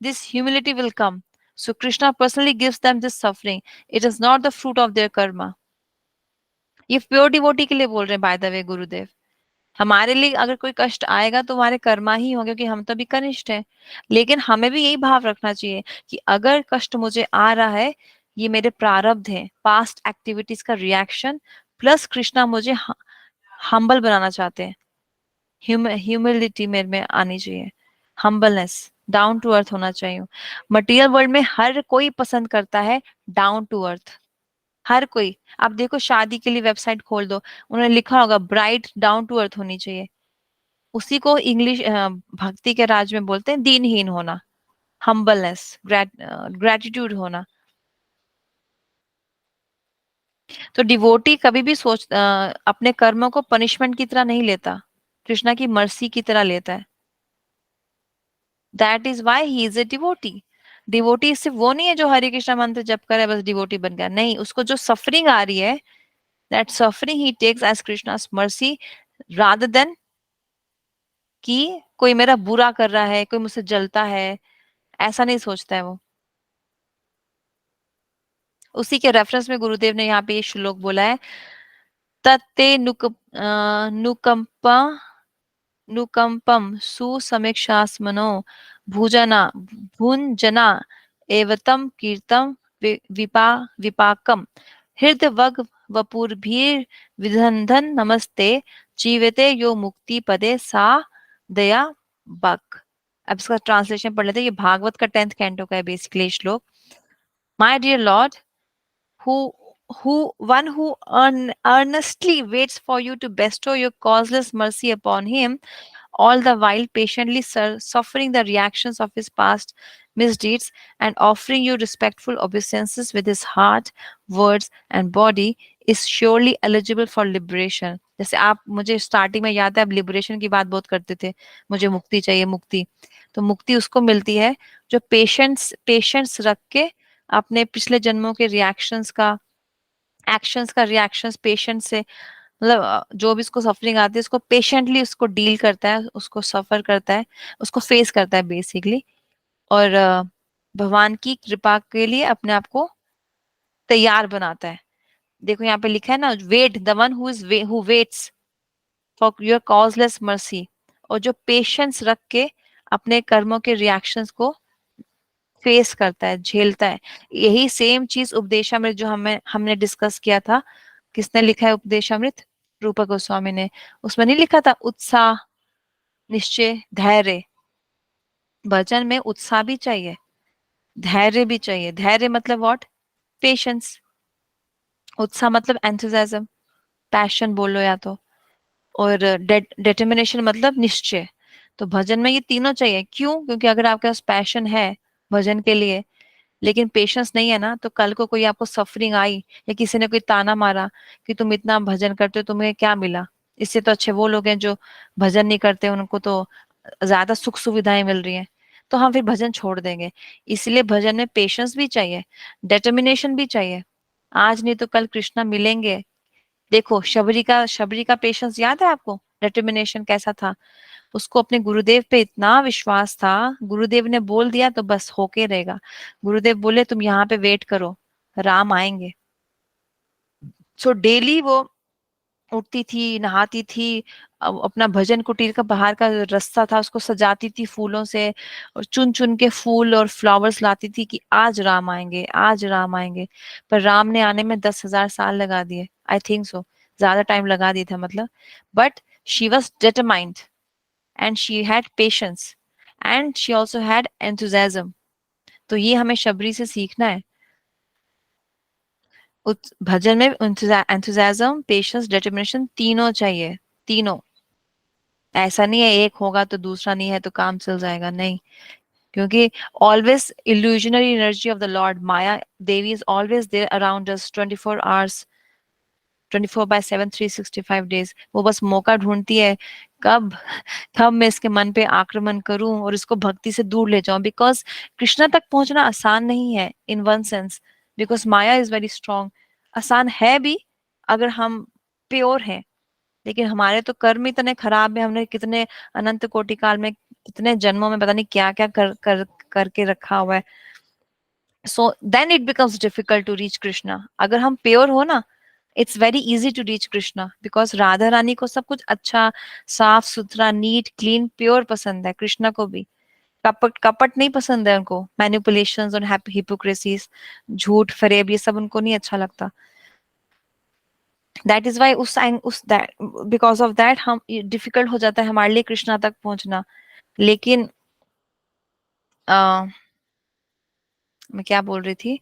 This humility will come. So Krishna personally gives them this suffering. It is not the fruit of their karma. ये प्योर डिवोटी के लिए बोल रहे हैं, by the way गुरुदेव। हमारे लिए अगर कोई कष्ट आएगा तो हमारे कर्मा ही होंगे, क्योंकि हम तो भी कनिष्ठ हैं। लेकिन हमें भी यही भाव रखना चाहिए कि अगर कष्ट मुझे आ रहा है, ये मेरे प्रारब्ध है, पास्ट एक्टिविटीज का रिएक्शन, प्लस कृष्णा मुझे हम्बल बनाना चाहते हैं। ह्यूमिलिटी मेरे में आनी चाहिए, हम्बलनेस। डाउन टू अर्थ होना चाहिए। मटेरियल वर्ल्ड में हर कोई पसंद करता है डाउन टू अर्थ, हर कोई। आप देखो शादी के लिए वेबसाइट खोल दो, उन्होंने लिखा होगा ब्राइड डाउन टू अर्थ होनी चाहिए। उसी को इंग्लिश भक्ति के राज में बोलते हैं दीनहीन होना, हम्बलनेस, ग्रेटिट्यूड होना। तो डिवोटी कभी भी अपने कर्मों को पनिशमेंट की तरह नहीं लेता, कृष्णा की मर्सी की तरह लेता है। That is why he is a devotee. Devotee सिर्फ वो नहीं है जो हरे कृष्णा मंत्र जप करे बस डिवोटी बन गया, नहीं, उसको जो सफरिंग आ रही है, दैट सफरिंग ही takes as Krishna's mercy, rather than कि कोई मेरा बुरा कर रहा है, कोई मुझसे जलता है, ऐसा नहीं सोचता है वो। उसी के रेफरेंस में गुरुदेव ने यहाँ पे ये श्लोक बोला है, तत्ते नुकंपा नुकंपम सुसमीक्षास्मनो भुजना भुंजना एवतम कीर्तम विपाकम हृदवग वपुर्भीर विधंधन नमस्ते जीवते यो मुक्ति पदे सा दया बक। अब इसका ट्रांसलेशन पढ़ लेते हैं। ये भागवत का 10th कैंटो का है बेसिकली श्लोक। My dear lord, who who earnestly waits for you to bestow your causeless mercy upon him, all the while patiently suffering the reactions of his past misdeeds and offering you respectful obeisances with his heart, words, and body, is surely eligible for liberation। जैसे आप, मुझे starting में याद है आप liberation की बात बहुत करते थे, मुझे मुक्ति चाहिए मुक्ति। तो मुक्ति उसको मिलती है जो पेशेंस रख के अपने पिछले जन्मों के रिएक्शंस का, एक्शंस का रिएक्शंस पेशेंट से, मतलब जो भी उसको सफरिंग आती है उसको पेशेंटली उसको डील करता है, उसको सफर करता है, उसको फेस करता है बेसिकली। और भगवान की कृपा के लिए अपने आप को तैयार बनाता है। देखो यहाँ पे लिखा है ना, wait the one who waits for your causeless mercy, और जो पेशेंस रख के अपने कर्मों के रिएक्शंस को फेस करता है, झेलता है। यही सेम चीज उपदेशामृत जो हमने डिस्कस किया था, किसने लिखा है उपदेशामृत? रूपा गोस्वामी ने। उसमें नहीं लिखा था उत्साह, निश्चय, धैर्य। भजन में उत्साह भी चाहिए, धैर्य भी चाहिए। धैर्य मतलब व्हाट? पेशेंस। उत्साह मतलब एंथुसियाज्म, पैशन बोलो या तो। और डिटर्मिनेशन मतलब निश्चय। तो भजन में ये तीनों चाहिए। क्यों? क्योंकि अगर आपके पास पैशन है भजन के लिए लेकिन पेशेंस नहीं है ना, तो कल को कोई आपको सफरिंग आई या किसी ने कोई ताना मारा कि तुम इतना भजन करते हो, तुम्हें क्या मिला? इससे तो अच्छे वो लोग हैं जो भजन नहीं करते, उनको तो ज्यादा सुख सुविधाएं मिल रही हैं, तो हम फिर भजन छोड़ देंगे। इसलिए भजन में पेशेंस भी चाहिए, डिटर्मिनेशन भी चाहिए। आज नहीं तो कल कृष्णा मिलेंगे। देखो शबरी का पेशेंस याद है आपको? डिटर्मिनेशन कैसा था? उसको अपने गुरुदेव पे इतना विश्वास था, गुरुदेव ने बोल दिया तो बस होके रहेगा। गुरुदेव बोले तुम यहाँ पे वेट करो, राम आएंगे। सो डेली वो उठती थी, नहाती थी, अपना भजन कुटीर का बाहर का रास्ता था उसको सजाती थी फूलों से, और चुन चुन के फूल और फ्लावर्स लाती थी कि आज राम आएंगे, आज राम आएंगे। पर राम ने आने में 10,000 साल लगा दिए, आई थिंक सो, ज्यादा टाइम लगा दिया था मतलब। But she was determined and she had patience and she also had enthusiasm। तो ये हमें शबरी से सीखना है। भजन में enthusiasm, पेशेंस, डिटर्मिनेशन तीनों चाहिए, तीनों। ऐसा नहीं है एक होगा तो दूसरा नहीं है तो काम चल जाएगा, नहीं। क्योंकि always illusionary energy of the Lord Maya Devi is always there around us 24 hours, 24/7, 365 days। वो बस मौका ढूंढती है कब कब मैं इसके मन पे आक्रमण करूं और इसको भक्ति से दूर ले जाऊं। बिकॉज कृष्णा तक पहुंचना आसान नहीं है in one sense, because Maya is very strong. आसान है भी अगर हम प्योर हैं, लेकिन हमारे तो कर्म इतने खराब है, हमने कितने अनंत कोटि काल में, कितने जन्मों में पता नहीं क्या क्या करके रखा हुआ है। So then it becomes difficult to reach Krishna. अगर हम प्योर हो ना, it's very easy to reach Krishna, because Radha Rani को सब कुछ अच्छा, साफ सुथरा, नीट, क्लीन, प्योर पसंद है। कृष्णा को भी कपट कपट नहीं पसंद है उनको, मैनिपुलेशंस और हिपोक्रेसीज, झूठ फरेब, ये सब उनको नहीं अच्छा लगता। दैट इज वाई उस दैट बिकॉज ऑफ दैट हम डिफिकल्ट हो जाता है हमारे लिए कृष्णा तक पहुंचना। लेकिन मैं क्या बोल रही थी,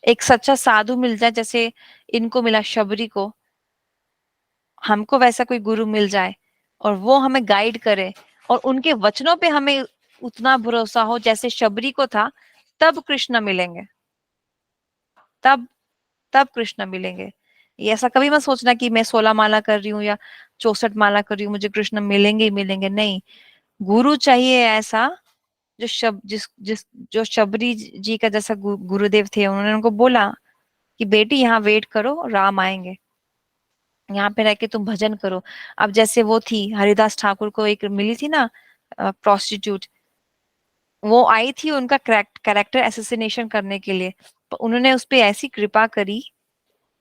एक सच्चा साधु मिल जाए जैसे इनको मिला शबरी को, हमको वैसा कोई गुरु मिल जाए और वो हमें गाइड करे और उनके वचनों पे हमें उतना भरोसा हो जैसे शबरी को था, तब कृष्ण मिलेंगे। तब तब कृष्ण मिलेंगे। ये ऐसा कभी मत सोचना कि मैं 16 माला कर रही हूँ या 64 माला कर रही हूँ, मुझे कृष्ण मिलेंगे ही मिलेंगे, नहीं। गुरु चाहिए ऐसा जो शब जिस जिस जो शबरी जी का जैसा गुरुदेव थे, उन्होंने उनको बोला कि बेटी यहाँ वेट करो, राम आएंगे, यहाँ पे रह के तुम भजन करो। अब जैसे वो थी हरिदास ठाकुर को एक मिली थी ना प्रोस्टिट्यूट, वो आई थी उनका कैरेक्टर एसेसिनेशन करने के लिए, उन्होंने उस पे ऐसी कृपा करी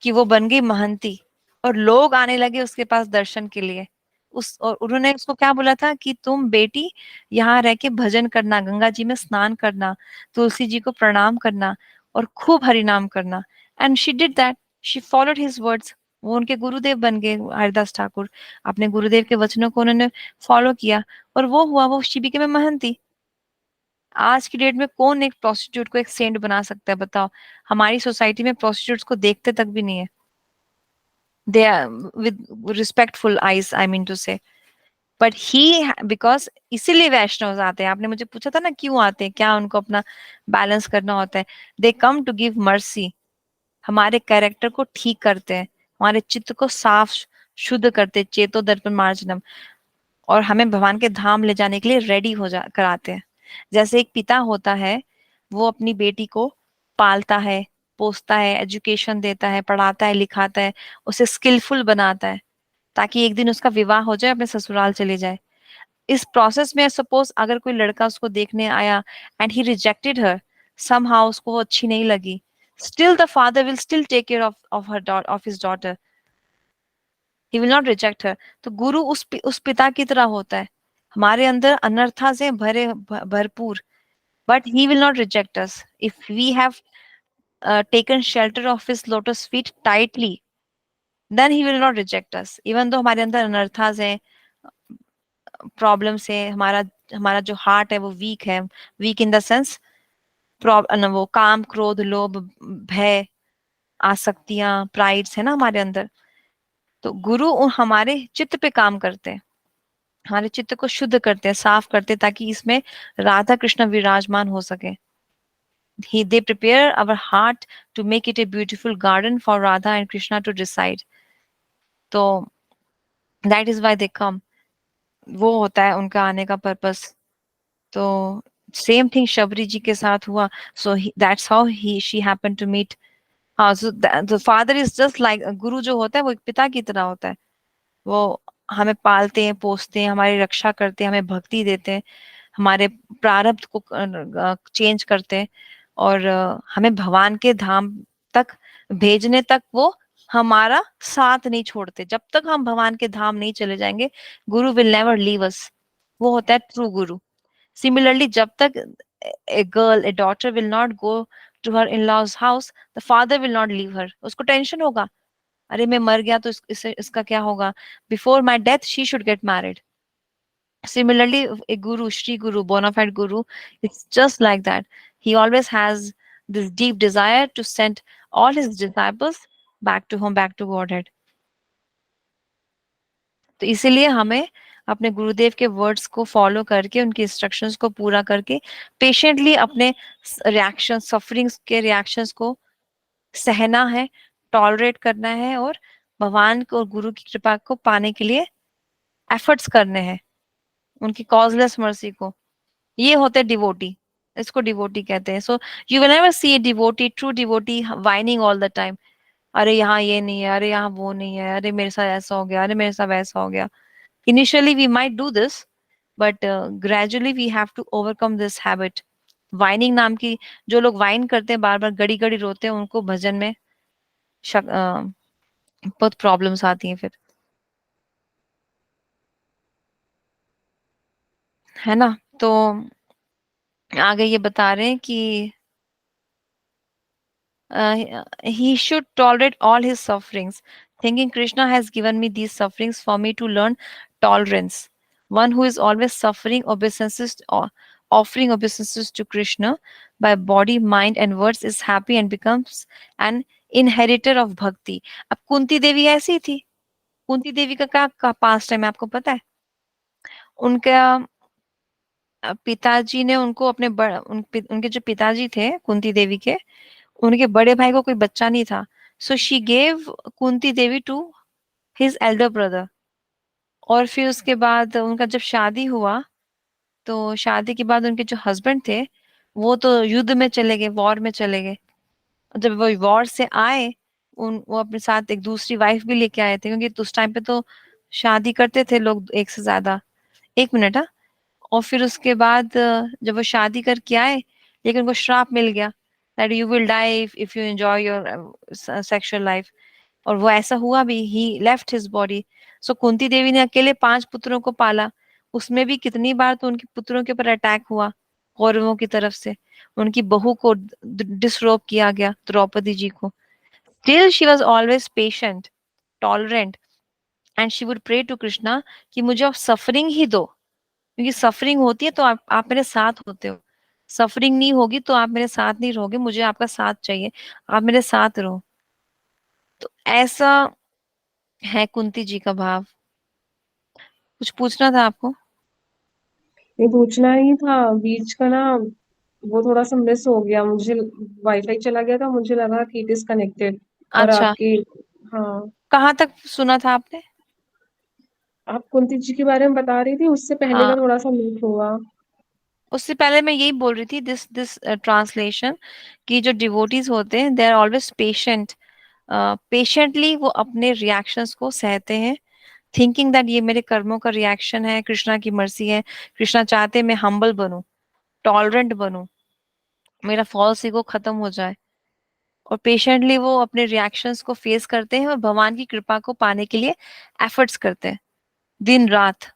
कि वो बन गई महंती और लोग आने लगे उसके पास दर्शन के लिए। उस और उन्होंने उसको क्या बोला था कि तुम बेटी यहाँ रह के भजन करना, गंगा जी में स्नान करना, तुलसी जी को प्रणाम करना और खूब हरि नाम करना। And she did that, she followed his words. वो उनके गुरुदेव बन गए हरिदास ठाकुर, अपने गुरुदेव के वचनों को उन्होंने फॉलो किया और वो हुआ, वो शिविके में महंती। आज की डेट में कौन एक प्रोस्टिट्यूट को एक सेंट बना सकता है बताओ? हमारी सोसाइटी में प्रोस्टिट्यूट्स को देखते तक भी नहीं है, they are with respectful eyes, I mean to say. But he, because इसीलिए वैष्णव आते हैं। आपने मुझे पूछा था ना क्यों आते हैं, क्या उनको अपना बैलेंस करना होता है। दे कम टू गिव मर्सी, हमारे कैरेक्टर को ठीक करते हैं, हमारे चित्त को साफ शुद्ध करते, चेतो दर्पण मार्जनम, और हमें भगवान के धाम ले जाने के लिए रेडी हो जा कराते हैं। जैसे एक पिता होता है, वो अपनी बेटी को पालता है, पोसता है, एजुकेशन देता है, पढ़ाता है, लिखाता है, उसे स्किलफुल बनाता है ताकि एक दिन उसका विवाह हो जाए, अपने ससुराल चले जाए। इस प्रोसेस में सपोज अगर कोई लड़का उसको देखने आया and he rejected her, somehow उसको वो अच्छी नहीं लगी, still the father will still take care of her of his daughter, he will not reject her. तो गुरु उस पिता की तरह होता है, हमारे अंदर अनर्था से भरपूर, but he will not reject us if we have taken shelter of his lotus feet tightly, then he will not reject us. Even though हमारे अंदर अनर्थास है, प्रॉब्लम्स है, हमारा हमारा जो हार्ट है वो वीक है, वीक इन द सेंस वो काम क्रोध लोभ भय आसक्तियां प्राइड्स है ना हमारे अंदर, तो गुरु हमारे चित्त पे काम करते हैं, हमारे चित्त को शुद्ध करते हैं, साफ करते हैं, ताकि इसमें राधा कृष्ण विराजमान हो सके। They prepare our heart to make it a beautiful garden for Radha and Krishna to reside. तो that is why they come. वो होता है उनका आने का पर्पस। तो सेम थिंग शबरी जी के साथ हुआ, so that's how he she happen to meet. हाँ, so the father is just like, guru जो होता है वो एक पिता की तरह होता है, वो हमें पालते हैं, पोसते हैं, हमारी रक्षा करते हैं, हमें भक्ति देते हैं, हमारे प्रारब्ध को चेंज करते हैं और हमें भगवान के धाम तक भेजने तक वो हमारा साथ नहीं छोड़ते। जब तक हम भगवान के धाम नहीं चले जाएंगे, गुरु विल नेवर लीव अस। वो होता है ट्रू गुरु। सिमिलरली, जब तक a girl, a daughter will not go to her in-laws house, the father will not leave her. उसको टेंशन होगा, अरे मैं मर गया तो इसका क्या होगा, before my death she should get married. Similarly, a guru, Sri Guru, bona fide guru, it's just like that. He always has this deep desire to send all his disciples back to home, back to Godhead. तो इसीलिए हमें अपने गुरुदेव के words को follow करके, उनके instructions को पूरा करके, पेशेंटली अपने रिएक्शन, सफरिंग्स के रिएक्शंस को सहना है, टॉलरेट करना है और भगवान को और गुरु की कृपा को पाने के लिए एफर्ट्स करने हैं, उनकी कॉजलेस मर्सी को। ये होते डिवोटी, इसको डिवोटी कहते हैं। So you will never see a devotee, true devotee whining all the time, अरे यहाँ ये नहीं है, अरे यहाँ वो नहीं है, अरे मेरे साथ ऐसा हो गया, अरे मेरे साथ वैसा हो गया। Initially we might do this, but gradually we have to overcome this habit. वाइनिंग नाम की, जो लोग वाइन करते हैं, बार बार गड़ी गड़ी रोते हैं, उनको भजन में बहुत प्रॉब्लम्स आती हैं फिर, है ना। तो आगे ये बता रहे हैं कि he should tolerate all his sufferings, thinking Krishna has given me these sufferings for me to learn tolerance. One who is always suffering obeisances offering obeisances to Krishna by body, mind and words is happy and becomes an inheritor of bhakti. अब कुंती देवी ऐसी थी. कुंती देवी का क्या past time है आपको पता है? उनका पिताजी ने उनको उनके जो पिताजी थे कुंती देवी के, उनके बड़े भाई को कोई बच्चा नहीं था. So she gave Kunti Devi to his elder brother. और फिर उसके बाद उनका जब शादी हुआ, तो शादी के बाद उनके जो हस्बैंड थे, वो तो युद्ध में चले गए, वॉर में चले गए. जब वो वॉर से आए, वो अपने साथ एक दूसरी वाइफ भी लेके आए थे, क्योंकि उस टाइम पे तो शादी करते थे लोग एक से ज्यादा. एक मिनट. हाँ. और फिर उसके बाद जब वो शादी करके आए, लेकिन उनको श्राप मिल गया that you will die if you enjoy your sexual life. और वो ऐसा हुआ भी. He left his body. So Kunti Devi ने अकेले 5 पुत्रों को पाला. उसमें भी कितनी बार तो उनके पुत्रों के ऊपर अटैक हुआ कौरवों की तरफ से. उनकी बहू को डिसरोब किया गया, द्रौपदी जी को. Still she was always patient, tolerant, and she would pray to Krishna कि मुझे अब सफरिंग ही दो, क्योंकि सफरिंग होती है तो आप मेरे साथ होते हो. सफरिंग नहीं होगी तो आप मेरे साथ नहीं रहोगे, मुझे आपका साथ चाहिए, आप मेरे साथ रहो. तो ऐसा है कुंती जी का भाव. कुछ पूछना था आपको? ये पूछना ही था बीच का ना, वो थोड़ा सा मिस हो गया मुझे, वाईफाई चला गया था, मुझे लगा कि इट इज कनेक्टेड। और अच्छा. आपकी, हाँ, कहाँ तक सुना था आपने? आप कुंती जी के बारे में बता रही थी, उससे पहले हाँ, का थोड़ा सा मिस हुआ। उससे पहले मैं यही बोल रही थी, दिस दिस ट्रांसलेशन, कि जो डिवोटीज होते हैं they are always patient. Patiently वो अपने रिएक्शंस को सहते हैं, थिंकिंग दैट ये मेरे कर्मों का रिएक्शन है, कृष्णा की मर्जी है. कृष्णा चाहते मैं हम्बल बनूं, टॉलरेंट बनूं, मेरा फॉल्स ईगो खत्म हो जाए. और पेशेंटली वो अपने रिएक्शंस को फेस करते हैं और भगवान की कृपा को पाने के लिए एफर्ट्स करते हैं दिन रात.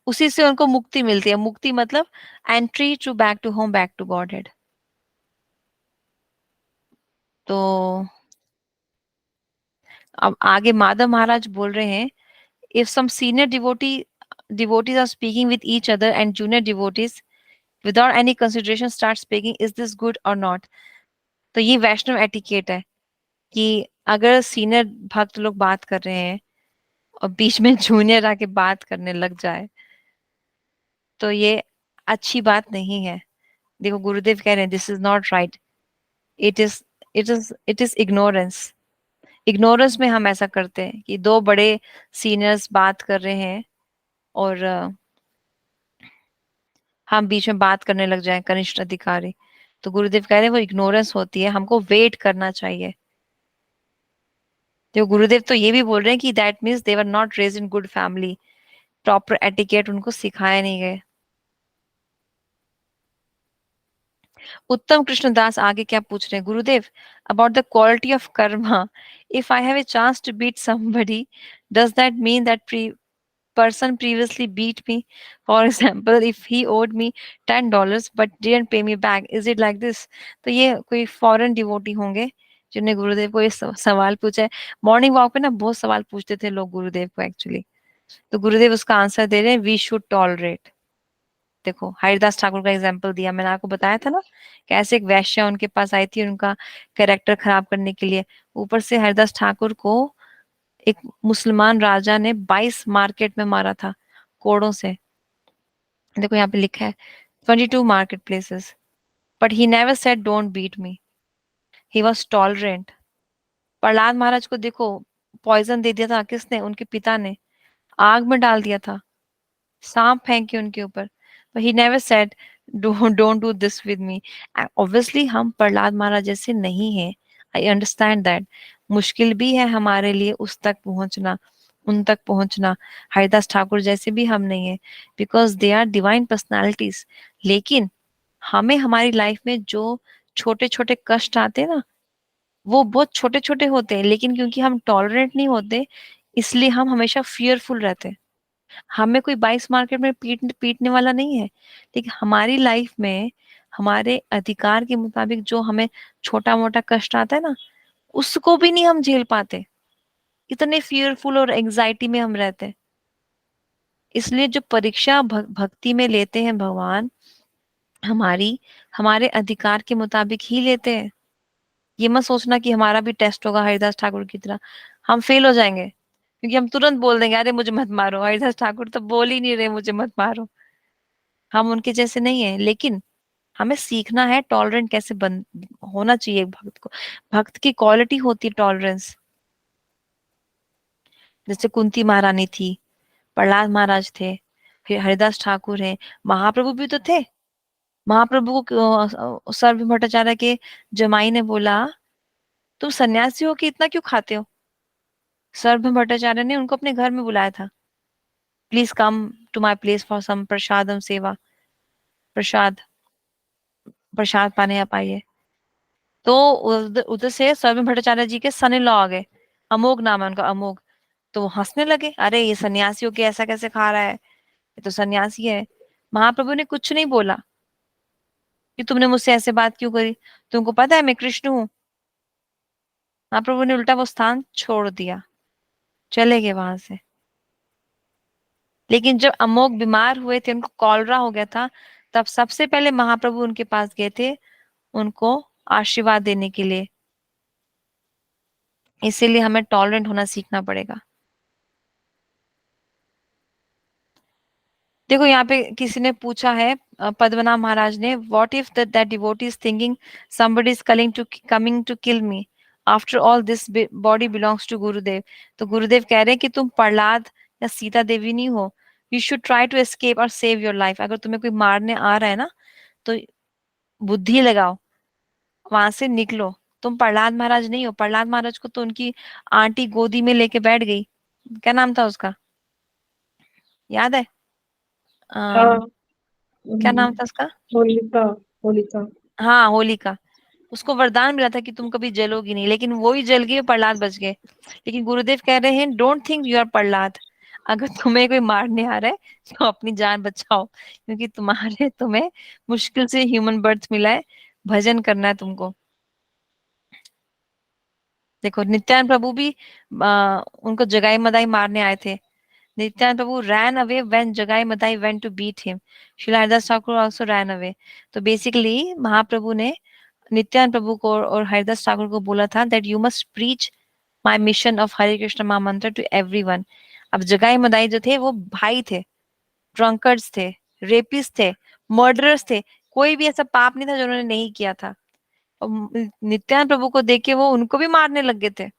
उसी से उनको मुक्ति मिलती है. मुक्ति मतलब entry to back to home, back to Godhead. तो अब आगे माधव महाराज बोल रहे हैं, if some senior devotees are speaking with each other and junior devotees without any consideration start speaking, is this good or not? तो ये वैष्णव etiquette है कि अगर सीनियर भक्त लोग बात कर रहे हैं और बीच में जूनियर आके बात करने लग जाए, तो ये अच्छी बात नहीं है. देखो गुरुदेव कह रहे हैं this is not right. It is it is ignorance. Ignorance में हम ऐसा करते हैं कि दो बड़े सीनियर्स बात कर रहे हैं और हम बीच में बात करने लग जाएं, कनिष्ठ अधिकारी. तो गुरुदेव कह रहे हैं वो इग्नोरेंस होती है, हमको वेट करना चाहिए. तो गुरुदेव तो ये भी बोल रहे हैं कि that means they were not raised in good family. Proper etiquette उनको सिखाए नहीं गए. उत्तम कृष्णदास आगे क्या पूछ रहे हैं Gurudev, about the quality of karma. If I have a chance to beat somebody, does that mean that person previously beat me? For example, if he owed me $10 but didn't pay me back, is it like this? तो ये कोई foreign devotee होंगे जिन्हें गुरुदेव को ये सवाल पूछा है. मॉर्निंग वॉक पे ना बहुत सवाल पूछते थे लोग गुरुदेव को एक्चुअली. तो गुरुदेव उसका आंसर दे रहे हैं, वी शुड टॉलरेट. देखो हरिदास ठाकुर का एग्जाम्पल दिया मैंने, आपको बताया था ना कैसे एक वैश्या उनके पास आई थी उनका कैरेक्टर खराब करने के लिए. ऊपर से हरिदास ठाकुर को एक मुसलमान राजा ने 22 मार्केट में मारा था कोड़ों से. देखो यहाँ पे लिखा है 22 market places, but he never said don't beat me. He was tolerant. Prahlad Maharaj को देखो पॉइजन दे दिया था किसने? उनके पिता ने. आग में डाल दिया था, सांप फेंक के उनके ऊपर. but he never said don't do this with me. Obviously हम प्रहलाद महाराज जैसे नहीं हैं. I understand that. मुश्किल भी है हमारे लिए उस तक पहुंचना, उन तक पहुंचना. हरिदास ठाकुर जैसे भी हम नहीं है, because they are divine personalities. लेकिन हमें हमारी लाइफ में जो छोटे छोटे कष्ट आते हैं ना, वो बहुत छोटे छोटे होते हैं, लेकिन क्योंकि हम टॉलरेंट नहीं होते, इसलिए हम हमेशा फियरफुल रहते हैं. हमें कोई 22 मार्केट में पीटने वाला नहीं है, लेकिन हमारी लाइफ में हमारे अधिकार के मुताबिक जो हमें छोटा मोटा कष्ट आता है ना, उसको भी नहीं हम झेल पाते. इतने फियरफुल और एंजाइटी में हम रहते हैं. इसलिए जो परीक्षा भक्ति में लेते हैं भगवान, हमारे अधिकार के मुताबिक ही लेते हैं। ये मत सोचना कि हमारा भी टेस्ट होगा हरिदास ठाकुर की तरह, हम फेल हो जाएंगे, क्योंकि हम तुरंत बोल देंगे अरे मुझे मत मारो, हरिदास ठाकुर तो बोल ही नहीं रहे मुझे मत मारो। हम उनके जैसे नहीं है, लेकिन हमें सीखना है टॉलरेंट कैसे होना चाहिए एक भक्त को। भक्त की क्वालिटी होती है टॉलरेंस। जैसे कुंती महारानी थी, प्रहलाद महाराज थे, फिर हरिदास ठाकुर है, महाप्रभु भी तो थे। महाप्रभु को सर्व भट्टाचार्य के जमाई ने बोला तुम सन्यासी हो कि इतना क्यों खाते हो। सर्व भट्टाचार्य ने उनको अपने घर में बुलाया था, please come to my place for some prasadam seva, prasad प्रसाद पाने आप आइए। तो उधर उधर से सर्व भट्टाचार्य जी के सन इन लॉ आ गए, अमोघ नाम है उनका, अमोघ। तो वो हंसने लगे, अरे ये सन्यासी हो के ऐसा कैसे खा रहा है, ये तो सन्यासी है। महाप्रभु ने कुछ नहीं बोला कि तुमने मुझसे ऐसे बात क्यों करी, तुमको पता है मैं कृष्ण हूँ। महाप्रभु ने उल्टा वो स्थान छोड़ दिया, चले गए वहां से। लेकिन जब अमोघ बीमार हुए थे, उनको कॉलरा हो गया था, तब सबसे पहले महाप्रभु उनके पास गए थे उनको आशीर्वाद देने के लिए। इसीलिए हमें टॉलरेंट होना सीखना पड़ेगा। देखो यहाँ पे किसी ने पूछा है, पद्मनाभ महाराज ने, what if that devotee is thinking somebody is coming to kill me, after all this body belongs to गुरुदेव। तो गुरुदेव कह रहे हैं कि तुम प्रहलाद या सीता देवी नहीं हो, you should try to escape और सेव योर लाइफ। अगर तुम्हें कोई मारने आ रहा है ना, तो बुद्धि लगाओ, वहां से निकलो। तुम प्रहलाद महाराज नहीं हो। प्रहलाद महाराज को तो उनकी आंटी गोदी में लेके बैठ गई, क्या नाम था उसका, याद है? हाँ। क्या हम्म, नाम था उसका? होलिका। होलिका। हाँ, होलिका। उसको वरदान मिला था कि तुम कभी जलोगी नहीं, लेकिन वो ही जल गई और प्रहलाद बच गए। लेकिन गुरुदेव कह रहे हैं don't think you are Prahlad. अगर तुम्हें कोई मारने आ रहा है तो अपनी जान बचाओ, क्योंकि तुम्हें मुश्किल से ह्यूमन बर्थ मिला है, भजन करना है तुमको। देखो नित्यानंद प्रभु भी उनको जगाई मदाई मारने आए थे। नित्यानंद प्रभु ran away when Jagai Madhai went to beat him. Srila Haridas Thakur also ran away. तो बेसिकली महाप्रभु ने नित्यानंद प्रभु को और हरिदास ठाकुर को बोला था that you must preach my mission of Hare Krishna mahamantra to everyone. अब जगाई मदाई जो थे वो भाई थे, ड्रंकर्स थे, रेपिस्ट थे, मर्डरर्स थे, कोई भी ऐसा पाप नहीं था जो उन्होंने नहीं किया था। और नित्यानंद प्रभु को देख के वो उनको भी मारने लग गए थे।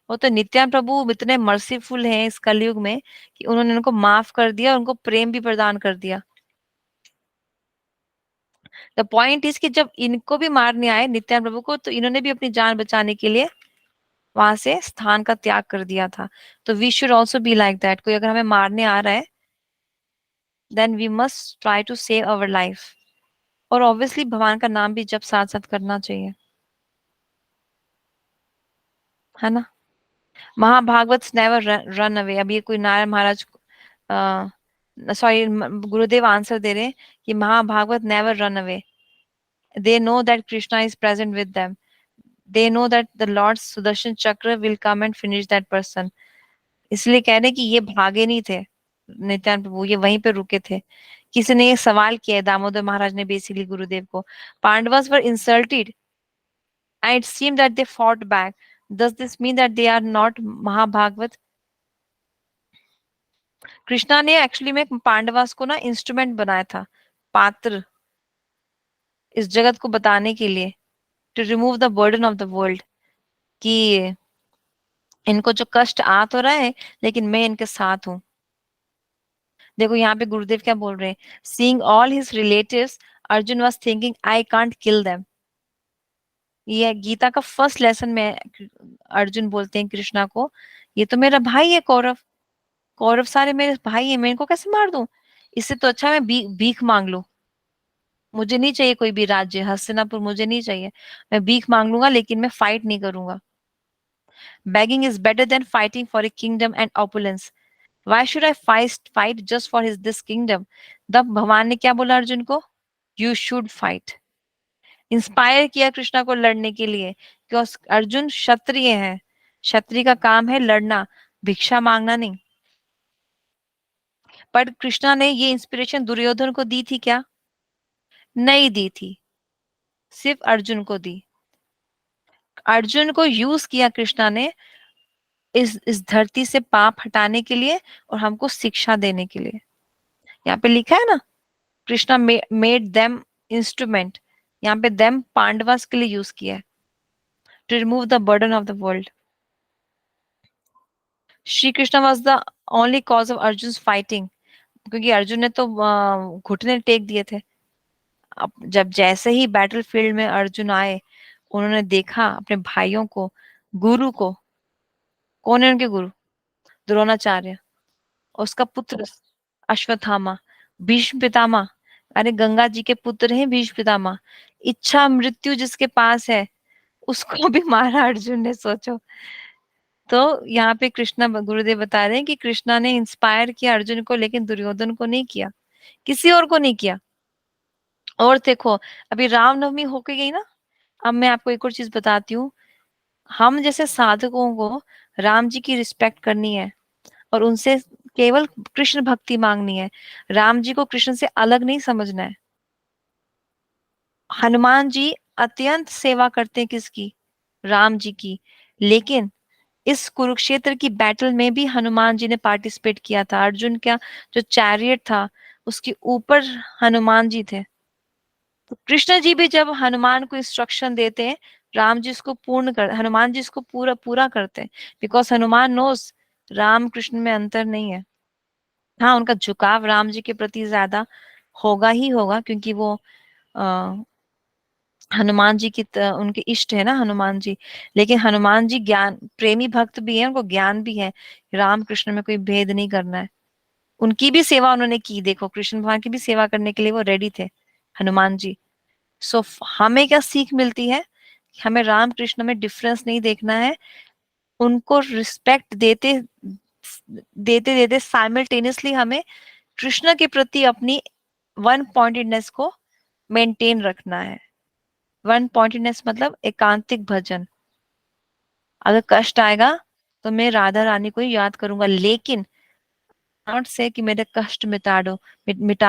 वो तो नित्यानंद प्रभु इतने मर्सीफुल हैं इस कलयुग में कि उन्होंने उनको माफ कर दिया, उनको प्रेम भी प्रदान कर दिया। द पॉइंट इज कि जब इनको भी मारने आए नित्यानंद प्रभु को, तो इन्होंने भी अपनी जान बचाने के लिए वहां से स्थान का त्याग कर दिया था। तो we should also be like that. कोई अगर हमें मारने आ रहा है, then we must try to save our life. और ऑब्वियसली भगवान का नाम भी जब साथ साथ करना चाहिए, है ना। Mahabhagavat never run away. अब ये कोई नारायण महाराज, सॉरी, गुरुदेव आंसर दे रहे हैं कि mahabhagavat never run away. They know that Krishna is present with them. They know that the lord Sudarshan chakra will come and finish that person. इसलिए कह रहे हैं कि ये भागे नहीं थे नित्यानंद प्रभु, ये वहीं पे रुके थे। किसी ने ये सवाल किया है, दामोदर महाराज ने बेसिकली गुरुदेव को, पांडवस वर insulted and it seemed that they fought back. Does this mean that they are not mahabhagavat? Krishna ने एक्चुअली में पांडवास को ना इंस्ट्रूमेंट बनाया था, पात्र, इस जगत को बताने के लिए, to remove the burden of the world, कि इनको जो कष्ट आ तो रहा है लेकिन मैं इनके साथ हूँ। देखो यहाँ पे गुरुदेव क्या बोल रहे हैं, seeing all his relatives Arjun was thinking I can't kill them. ये गीता का फर्स्ट लेसन में अर्जुन बोलते हैं कृष्णा को, ये तो मेरा भाई है कौरव, कौरव सारे मेरे भाई है, मैं इनको कैसे मार दूं। इससे तो अच्छा मैं भीख मांग लूं। मुझे नहीं चाहिए कोई भी राज्य, हस्तिनापुर मुझे नहीं चाहिए, मैं भीख मांग लूंगा लेकिन मैं फाइट नहीं करूंगा। Begging is better than fighting for a kingdom and opulence. Why should I fight just for his this kingdom. तब भगवान ने क्या बोला अर्जुन को, यू शुड फाइट। इंस्पायर किया कृष्णा को लड़ने के लिए, क्योंकि अर्जुन क्षत्रिय है, क्षत्रिय का काम है लड़ना, भिक्षा मांगना नहीं। बट कृष्णा ने ये इंस्पिरेशन दुर्योधन को दी थी क्या? नहीं दी थी, सिर्फ अर्जुन को दी। अर्जुन को यूज किया कृष्णा ने इस धरती से पाप हटाने के लिए और हमको शिक्षा देने के लिए। यहाँ पे लिखा है ना, कृष्णा मेड देम इंस्ट्रूमेंट, यहाँ पे देम पांडवास के लिए यूज किया है, to remove the burden of the world. Shri Krishna was the only cause of Arjun fighting, क्योंकि अर्जुन ने तो घुटने टेक दिए थे। अब जब जैसे ही बैटल फील्ड में अर्जुन आए, उन्होंने देखा अपने भाइयों को, गुरु को। कौन है उनके गुरु? द्रोणाचार्य, उसका पुत्र अश्वत्थामा, भीष्म पितामह। अरे गंगा जी के पुत्र हैं भीष्म पितामह। इच्छा मृत्यु जिसके पास है, उसको भी मारा अर्जुन ने, सोचो। तो यहाँ पे कृष्णा गुरुदेव बता रहे हैं कि कृष्णा ने इंस्पायर किया अर्जुन को, लेकिन दुर्योधन को नहीं किया, किसी और को नहीं किया। और देखो, अभी रामनवमी होके गई ना, अब मैं आपको एक और चीज बताती हूँ। हम जैसे साधकों को राम जी की रिस्पेक्ट करनी है और उनसे केवल कृष्ण भक्ति मांगनी है। राम जी को कृष्ण से अलग नहीं समझना है। हनुमान जी अत्यंत सेवा करते हैं किसकी? राम जी की। लेकिन इस कुरुक्षेत्र की बैटल में भी हनुमान जी ने पार्टिसिपेट किया था। अर्जुन का जो चैरियट था, उसके ऊपर हनुमान जी थे। तो कृष्ण जी भी जब हनुमान को इंस्ट्रक्शन देते हैं, राम जी इसको पूर्ण कर, हनुमान जी इसको पूरा पूरा करते हैं। बिकॉज हनुमान नोस राम कृष्ण में अंतर नहीं है। हाँ, उनका झुकाव राम जी के प्रति ज्यादा होगा ही होगा, क्योंकि वो आ, हनुमान जी की उनके इष्ट है ना हनुमान जी। लेकिन हनुमान जी ज्ञान प्रेमी भक्त भी है, उनको ज्ञान भी है, राम कृष्ण में कोई भेद नहीं करना है। उनकी भी सेवा उन्होंने की, देखो कृष्ण भगवान की भी सेवा करने के लिए वो रेडी थे, हनुमान जी। सो हमें क्या सीख मिलती है? हमें राम कृष्ण में डिफरेंस नहीं देखना है, उनको रिस्पेक्ट देते देते देते साइमल्टेनियसली हमें कृष्ण के प्रति अपनी वन पॉइंटेडनेस को मेंटेन रखना है। वन पॉइंटेडनेस मतलब एकांतिक भजन। अगर कष्ट आएगा तो मैं राधा रानी को ही याद करूंगा, लेकिन नॉट से कि मेरे कष्ट मिटा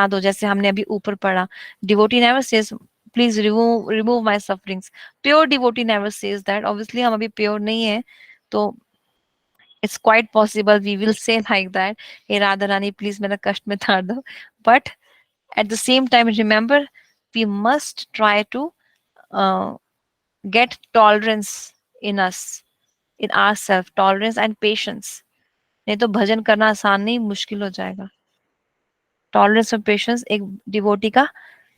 दो, जैसे हमने अभी ऊपर पढ़ा। Devotee never says please remove remove my sufferings. Pure devotee never says that. Obviously हम अभी प्योर नहीं है, तो it's quite possible we will say like that, हे राधा रानी प्लीज मेरा कष्ट मिटा दो। But at the same time remember, we must try to get tolerance in us, in ourselves, tolerance and patience। नहीं तो भजन करना आसान नहीं, मुश्किल हो जाएगा। टॉलरेंस और पेशेंस एक डिवोटी का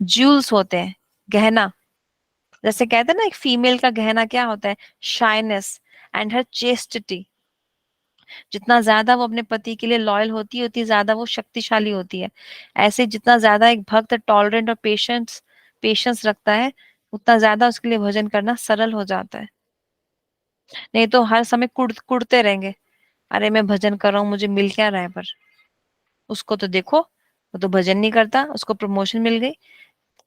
ज्यूल्स होते हैं, गहना। जैसे कहते हैं ना, एक फीमेल का गहना क्या होता है? Shyness and her chastity. जितना ज्यादा वो अपने पति के लिए लॉयल होती है, उतनी ज्यादा वो शक्तिशाली होती है। ऐसे जितना ज्यादा एक भक्त टॉलरेंट और पेशेंस पेशेंस रखता है, उतना ज्यादा उसके लिए भजन करना सरल हो जाता है। नहीं तो हर समय कुड़ते रहेंगे, अरे मैं भजन कर रहा हूँ, मुझे मिल क्या रहा है? पर उसको तो देखो, वो तो भजन नहीं करता, उसको प्रमोशन मिल गई।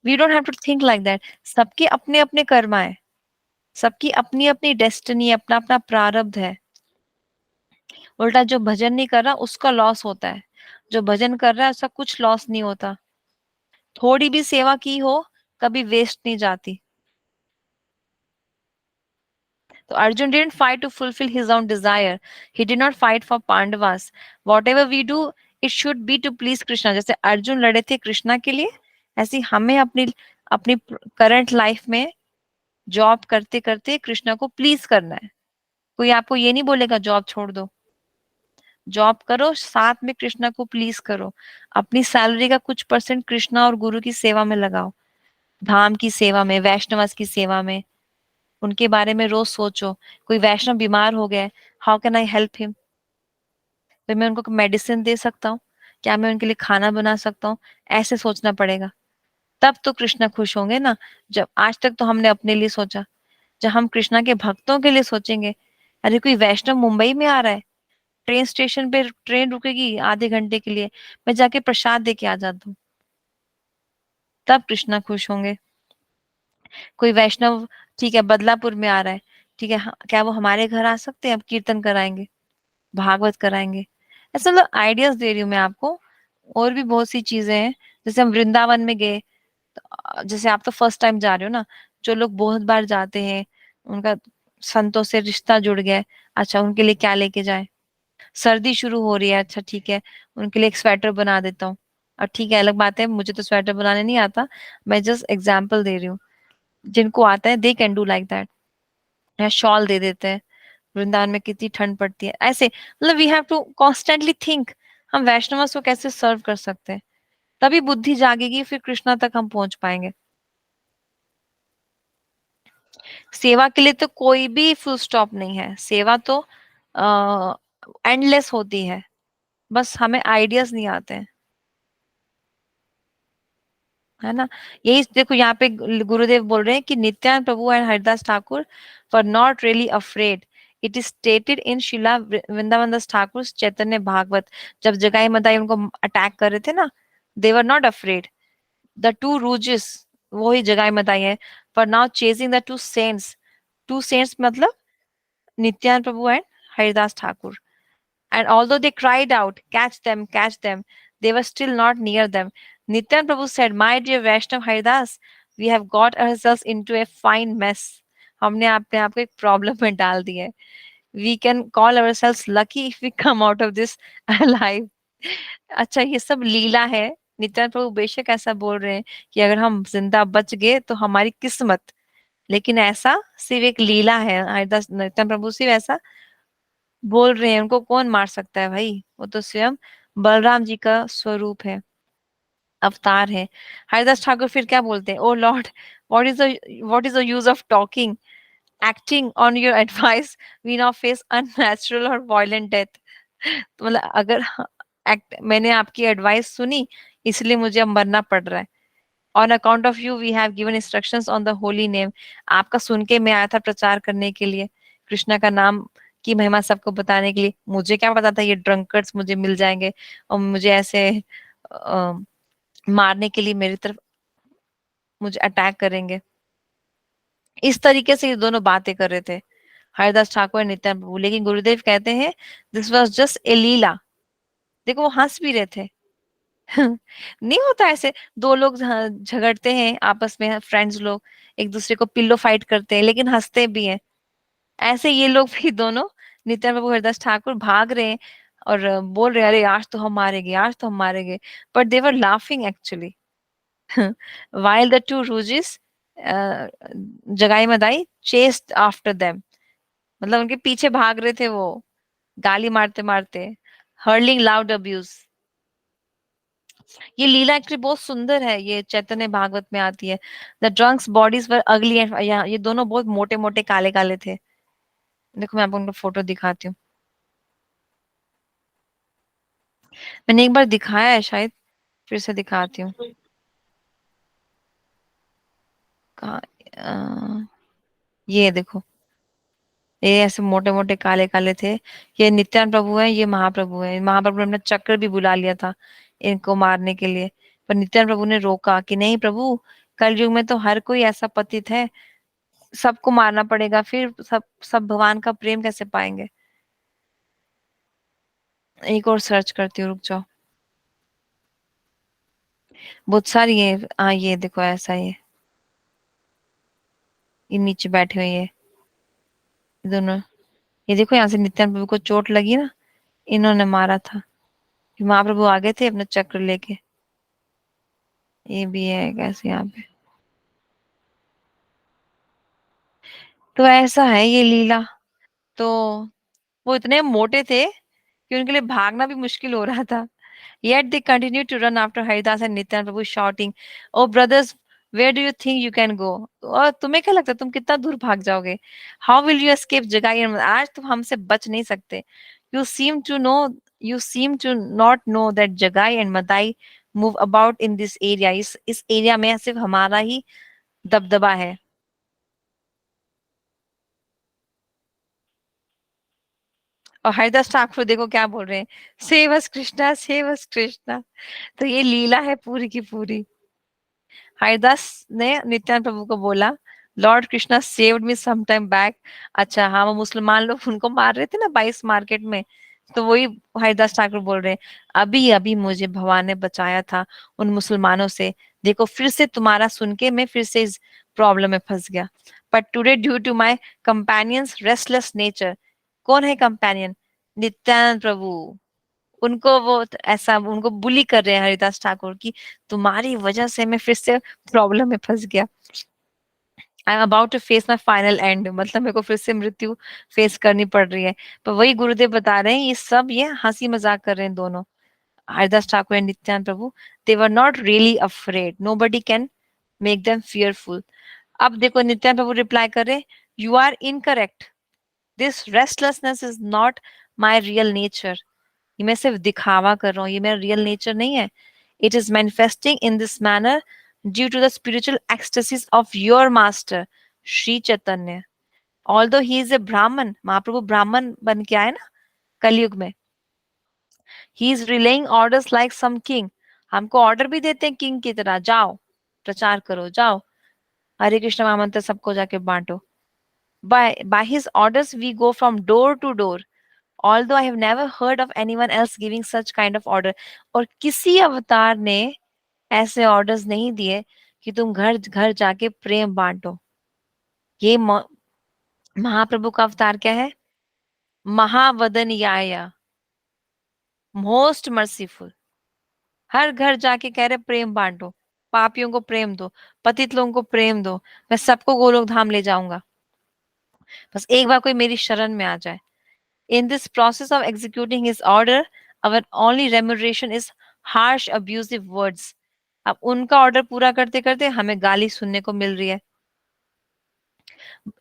We don't have to think like that. सबके अपने अपने कर्म है, सबकी अपनी अपनी डेस्टिनी, अपना अपना प्रारब्ध है। उल्टा जो भजन नहीं कर रहा उसका लॉस होता है, जो भजन कर रहा है उसका कुछ लॉस नहीं होता। थोड़ी भी सेवा की हो, कभी वेस्ट नहीं जाती। So Arjun didn't fight to fulfill his own desire. He did not fight for Pandavas. Whatever we do, it should be to please Krishna. जैसे अर्जुन लड़े थे कृष्णा के लिए, ऐसे ही हमें अपनी अपनी करंट लाइफ में जॉब करते करते कृष्णा को प्लीज करना है। कोई आपको ये नहीं बोलेगा जॉब छोड़ दो। जॉब करो, साथ में कृष्णा को प्लीज करो। अपनी सैलरी का कुछ परसेंट कृष्णा और गुरु की सेवा में लगाओ, धाम की सेवा में, वैष्णवास की सेवा में। उनके बारे में रोज सोचो। कोई वैष्णव बीमार हो गया है, how can I help him? फिर मैं उनको मेडिसिन दे सकता हूँ, क्या मैं उनके लिए खाना बना सकता हूँ? ऐसे सोचना पड़ेगा, तब तो कृष्णा खुश होंगे ना। जब आज तक तो हमने अपने लिए सोचा, जब हम कृष्णा के भक्तों के लिए सोचेंगे, अरे कोई वैष्णव मुंबई में आ रहा है, ट्रेन स्टेशन पे ट्रेन रुकेगी आधे घंटे के लिए, मैं जाके प्रसाद दे के आ जाता हूँ, तब कृष्णा खुश होंगे। कोई वैष्णव, ठीक है, बदलापुर में आ रहा है, ठीक है, क्या वो हमारे घर आ सकते हैं? अब कीर्तन कराएंगे, भागवत कराएंगे। ऐसा मतलब आइडियाज दे रही हूँ मैं आपको। और भी बहुत सी चीजें हैं, जैसे हम वृंदावन में गए, जैसे आप तो फर्स्ट टाइम जा रहे हो ना, जो लोग बहुत बार जाते हैं, उनका संतों से रिश्ता जुड़ गया है, अच्छा उनके लिए क्या लेके जाए? सर्दी शुरू हो रही है, अच्छा ठीक है, उनके लिए एक स्वेटर बना देता हूँ। और ठीक है, अलग बात है, मुझे तो स्वेटर बनाने नहीं आता, मैं जस्ट एग्जाम्पल दे रही हूँ। जिनको आता है they can do like that, या शॉल दे देते हैं। वृंदावन में कितनी ठंड पड़ती है, ऐसे मतलब we have to constantly think, हम वैष्णव को कैसे सर्व कर सकते हैं, तभी बुद्धि जागेगी, फिर कृष्णा तक हम पहुंच पाएंगे। सेवा के लिए तो कोई भी फुल स्टॉप नहीं है, सेवा तो एंडलेस होती है, बस हमें आइडियाज नहीं आते हैं, है ना। यही देखो यहाँ पे गुरुदेव बोल रहे हैं कि Nityananda Prabhu and Haridas Thakur were not really afraid, it is stated in Srila Vrindavan दास ठाकुर चैतन्य भागवत। जब जगाई मदाई उनको अटैक कर रहे थे ना, they were not afraid, the two rogues, वो ही जगाई मदाई है, for now chasing the two saints, two saints मतलब Nityananda Prabhu and Haridas Thakur. And although they cried out, catch them, they were still not near them. Nityan Prabhu said, My dear Vaishnav Haridas, we have got ourselves into a fine mess. हमने अपने आप को एक problem में डाल दिया है। We can call ourselves lucky if we come out of this alive. अच्छा, ये सब लीला है। नित्यानंद प्रभु बेशक ऐसा बोल रहे हैं कि अगर हम जिंदा बच गए तो हमारी किस्मत, लेकिन ऐसा सिर्फ एक लीला है। हरिदास नित्यानंद प्रभु सिर्फ ऐसा बोल रहे हैं, उनको कौन मार सकता है भाई, वो तो स्वयं बलराम जी का स्वरूप है, अवतार है। हरिदास ठाकुर फिर क्या बोलते हैं, O lord, what is the use of talking, acting on your advice, we now face unnatural और वायलेंट डेथ। तो मतलब अगर एक्ट, मैंने आपकी एडवाइस सुनी, इसलिए मुझे अब मरना पड़ रहा है। On account of you we have given instructions on the holy name, आपका सुन के मैं आया था प्रचार करने के लिए, कृष्णा का नाम की महिमा सबको बताने के लिए। मुझे क्या पता था ये ड्रंकर्स मुझे मिल जाएंगे और मुझे ऐसे अ, मारने के लिए मेरी तरफ मुझे अटैक करेंगे। इस तरीके से ये दोनों बातें कर रहे थे, हरिदास ठाकुर और नित्यानंद प्रभु। लेकिन गुरुदेव कहते हैं दिस वॉज जस्ट ए लीला। देखो वो हंस भी रहे थे। नहीं होता ऐसे, दो लोग झगड़ते हैं आपस में, फ्रेंड्स लोग एक दूसरे को पिल्लो फाइट करते हैं लेकिन हंसते भी हैं, ऐसे ये लोग भी दोनों, नित्यानंद प्रभु हरिदास ठाकुर भाग रहे हैं और बोल रहे हैं अरे आज तो हम मारेंगे, आज तो हम मारेंगे, but they were laughing actually. while the two Rujis, जगाई मदाई chased after them, मतलब उनके पीछे भाग रहे थे वो, गाली मारते मारते, hurling loud abuse। ये लीला एक्चुअली बहुत सुंदर है, ये चैतन्य भागवत में आती है। द ड्रंक्स बॉडीज वर अगली एंड, ये दोनों बहुत मोटे मोटे काले काले थे। देखो मैं आपको उनका फोटो दिखाती हूँ, मैंने एक बार दिखाया है शायद, फिर से दिखाती हूँ। कहाँ, ये देखो, ये ऐसे मोटे मोटे काले काले थे। ये नित्यानंद प्रभु है, ये महाप्रभु है। महाप्रभु ने अपना चक्र भी बुला लिया था इनको मारने के लिए, पर नित्यानंद प्रभु ने रोका कि नहीं प्रभु, कलयुग में तो हर कोई ऐसा पतित है, सबको मारना पड़ेगा, फिर सब सब भगवान का प्रेम कैसे पाएंगे। एक और सर्च करती हूँ, रुक जाओ, बहुत सारी है। हाँ ये देखो ऐसा, ये नीचे बैठे हुए ये दोनों, ये देखो यहाँ से नित्यानंद प्रभु को चोट लगी ना, इन्होंने मारा था। फिर महाप्रभु आगे थे अपना चक्र लेके। ये भी है कैसे यहाँ पे, तो ऐसा है ये लीला। तो वो इतने मोटे थे कि उनके लिए भागना भी मुश्किल हो रहा था। Yet they continued to run after Haridas and Nityan Prabhu shouting, "Oh brothers, where do you think you can go?" और तुम्हें क्या लगता है तुम कितना दूर भाग जाओगे? How will you escape Jagai and Madai? आज तुम हमसे बच नहीं सकते। You seem to know, you seem to not know that Jagai and Madai move about in this area. इस एरिया में सिर्फ हमारा ही दबदबा है। और हरिदास ठाकुर देखो क्या बोल रहे हैं, save us Krishna, save us Krishna. तो ये लीला है पूरी की पूरी। हरिदास ने नित्यानंद प्रभु को बोला, Lord Krishna saved me some time back. अच्छा हाँ, वो मुसलमान लोग उनको मार रहे थे ना 22 मार्केट में, तो वही हरिदास ठाकुर बोल रहे हैं, अभी अभी मुझे भगवान ने बचाया था उन मुसलमानों से, देखो फिर से तुम्हारा सुन के मैं फिर से इस प्रॉब्लम में फंस गया। But today due to my companions restless nature, कौन है कंपेनियन? नित्यानंद प्रभु। उनको वो ऐसा उनको बुली कर रहे हैं हरिदास ठाकुर की, तुम्हारी वजह से मैं फिर से प्रॉब्लम में फंस गया। I am about to face my final end, मतलब मेरे को फिर से मृत्यु फेस करनी पड़ रही है। पर वही गुरुदेव बता रहे हैं, ये सब ये हंसी मजाक कर रहे हैं दोनों, Haridas Thakur and Nityananda Prabhu. They were not really afraid, nobody can make them fearful. अब देखो नित्यानंद प्रभु रिप्लाई कर रहे, you are incorrect, this restlessness is not my real nature. ये मैं सिर्फ दिखावा कर रहा हूँ, ये मेरा रियल नेचर नहीं है। It is manifesting in this manner due to the spiritual ecstasies of your master Shri Chaitanya. Although he is a brahmin, Mahaprabhu brahmin बन के आए ना कलयुग में, he is relaying orders like some king. हमको ऑर्डर भी देते हैं किंग की तरह, जाओ प्रचार करो, जाओ हरे कृष्ण महामंत्र सबको जाके बांटो। By his orders we go from door to door, although I have never heard of anyone else giving such kind of order। और किसी अवतार ने ऐसे ऑर्डर्स नहीं दिए कि तुम घर घर जाके प्रेम बांटो। ये महाप्रभु का अवतार क्या है? महावदनयाय, मोस्ट मर्सीफुल। हर घर जाके कह रहे प्रेम बांटो, पापियों को प्रेम दो, पतित लोगों को प्रेम दो, मैं सबको गोलोक धाम ले जाऊंगा, बस एक बार कोई मेरी शरण में आ जाए। In this process of executing his order, our only remuneration is harsh, abusive words। अब उनका ऑर्डर पूरा करते करते हमें गाली सुनने को मिल रही है।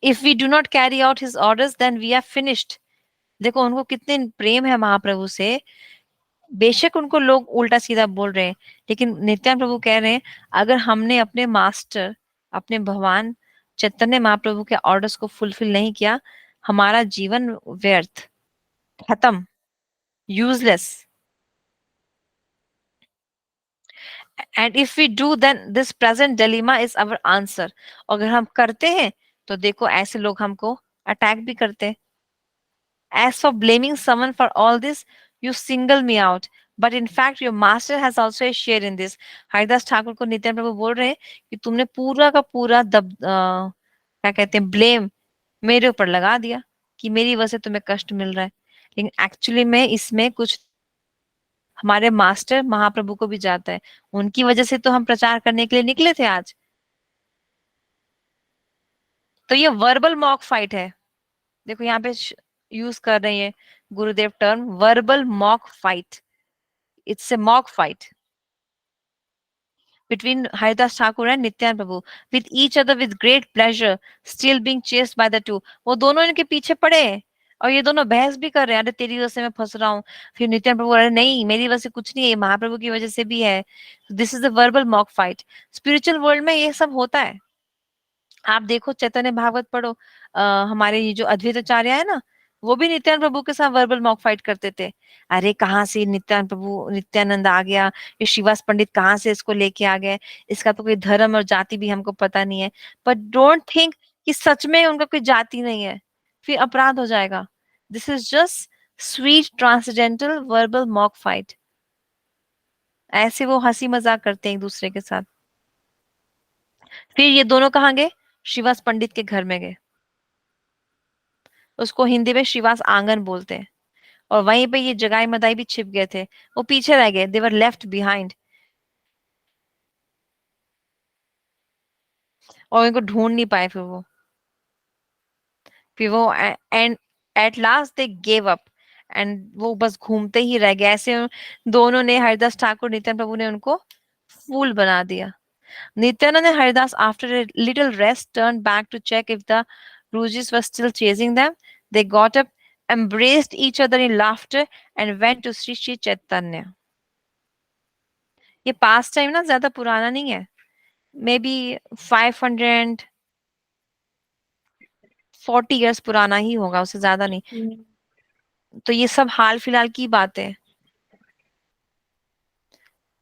If we do not carry out his orders, then we are finished। देखो उनको कितने प्रेम है महाप्रभु से, बेशक उनको लोग उल्टा सीधा बोल रहे हैं, लेकिन नित्यानंद प्रभु कह रहे हैं, अगर हमने अपने मास्टर, अपने भगवान चैतन्य महाप्रभु के ऑर्डर्स को फुलफिल नहीं किया, हमारा जीवन व्यर्थ, खत्म, useless. And if we do then this present dilemma is our answer. अगर हम करते हैं तो देखो ऐसे लोग हमको अटैक भी करते हैं। As for blaming someone for all this, you single me out, but in fact your master has also a share in this। Haridas Thakur को नित्यानंद प्रभु बोल रहे हैं कि तुमने पूरा का पूरा क्या कहते हैं ब्लेम मेरे ऊपर लगा दिया कि मेरी वजह से तुम्हें कष्ट मिल रहा है, लेकिन एक्चुअली में इसमें कुछ हमारे मास्टर महाप्रभु को भी जाता है, उनकी वजह से तो हम प्रचार करने के लिए निकले थे आज। तो ये वर्बल मॉक फाइट है, देखो यहाँ पे यूज कर रहे हैं गुरुदेव term verbal mock fight. It's a mock fight between Haridas Thakur and Nityan Prabhu, with each other with great pleasure, still being chased by the two। वो दोनों इनके पीछे पड़े हैं और ये दोनों बहस भी कर रहे हैं, अरे तेरी वजह से मैं फंस रहा हूँ। फिर नित्यान प्रभु, अरे नहीं मेरी वजह से कुछ नहीं है, महाप्रभु की वजह से भी है। This is the verbal mock fight. Spiritual world में ये सब होता है। आप देखो चैतन्य भागवत पढ़ो, हमारे ये जो अद्वैत आचार्य है ना, वो भी नित्यानंद प्रभु के साथ वर्बल मॉक फाइट करते थे। अरे कहाँ से नित्यानंद प्रभु नित्यानंद आ गया, ये श्रीवास पंडित कहाँ से इसको लेके आ गए, इसका तो कोई धर्म और जाति भी हमको पता नहीं है। बट डोंट थिंक कि सच में उनका कोई जाति नहीं है, फिर अपराध हो जाएगा। This is just sweet transcendental verbal mock fight. ऐसे वो हंसी मजाक करते हैं एक दूसरे के साथ। फिर ये दोनों कहाँ गए? श्रीवास पंडित के घर में गए, उसको हिंदी में श्रीवास आंगन बोलते हैं। और वहीं पे ये जगाई मदाई भी छिप गए थे, वो पीछे रह गए, दे वर लेफ्ट बिहाइंड, और इनको ढूंढ नहीं पाए फिर वो and at last they gave up, and वो बस घूमते ही रह गए। ऐसे दोनों ने, हरिदास ठाकुर नित्यानंद प्रभु ने उनको फूल बना दिया। Nityanand and Haridas, after a little rest, turned back to check if the Rujis were still chasing them। They got up, embraced each other in laughter, and went to Sri Sri Chaitanya। ये पास time ना ज्यादा पुराना नहीं है, may be 540 years पुराना ही होगा, उससे ज्यादा नहीं। तो ये सब हाल फिलहाल की बात है।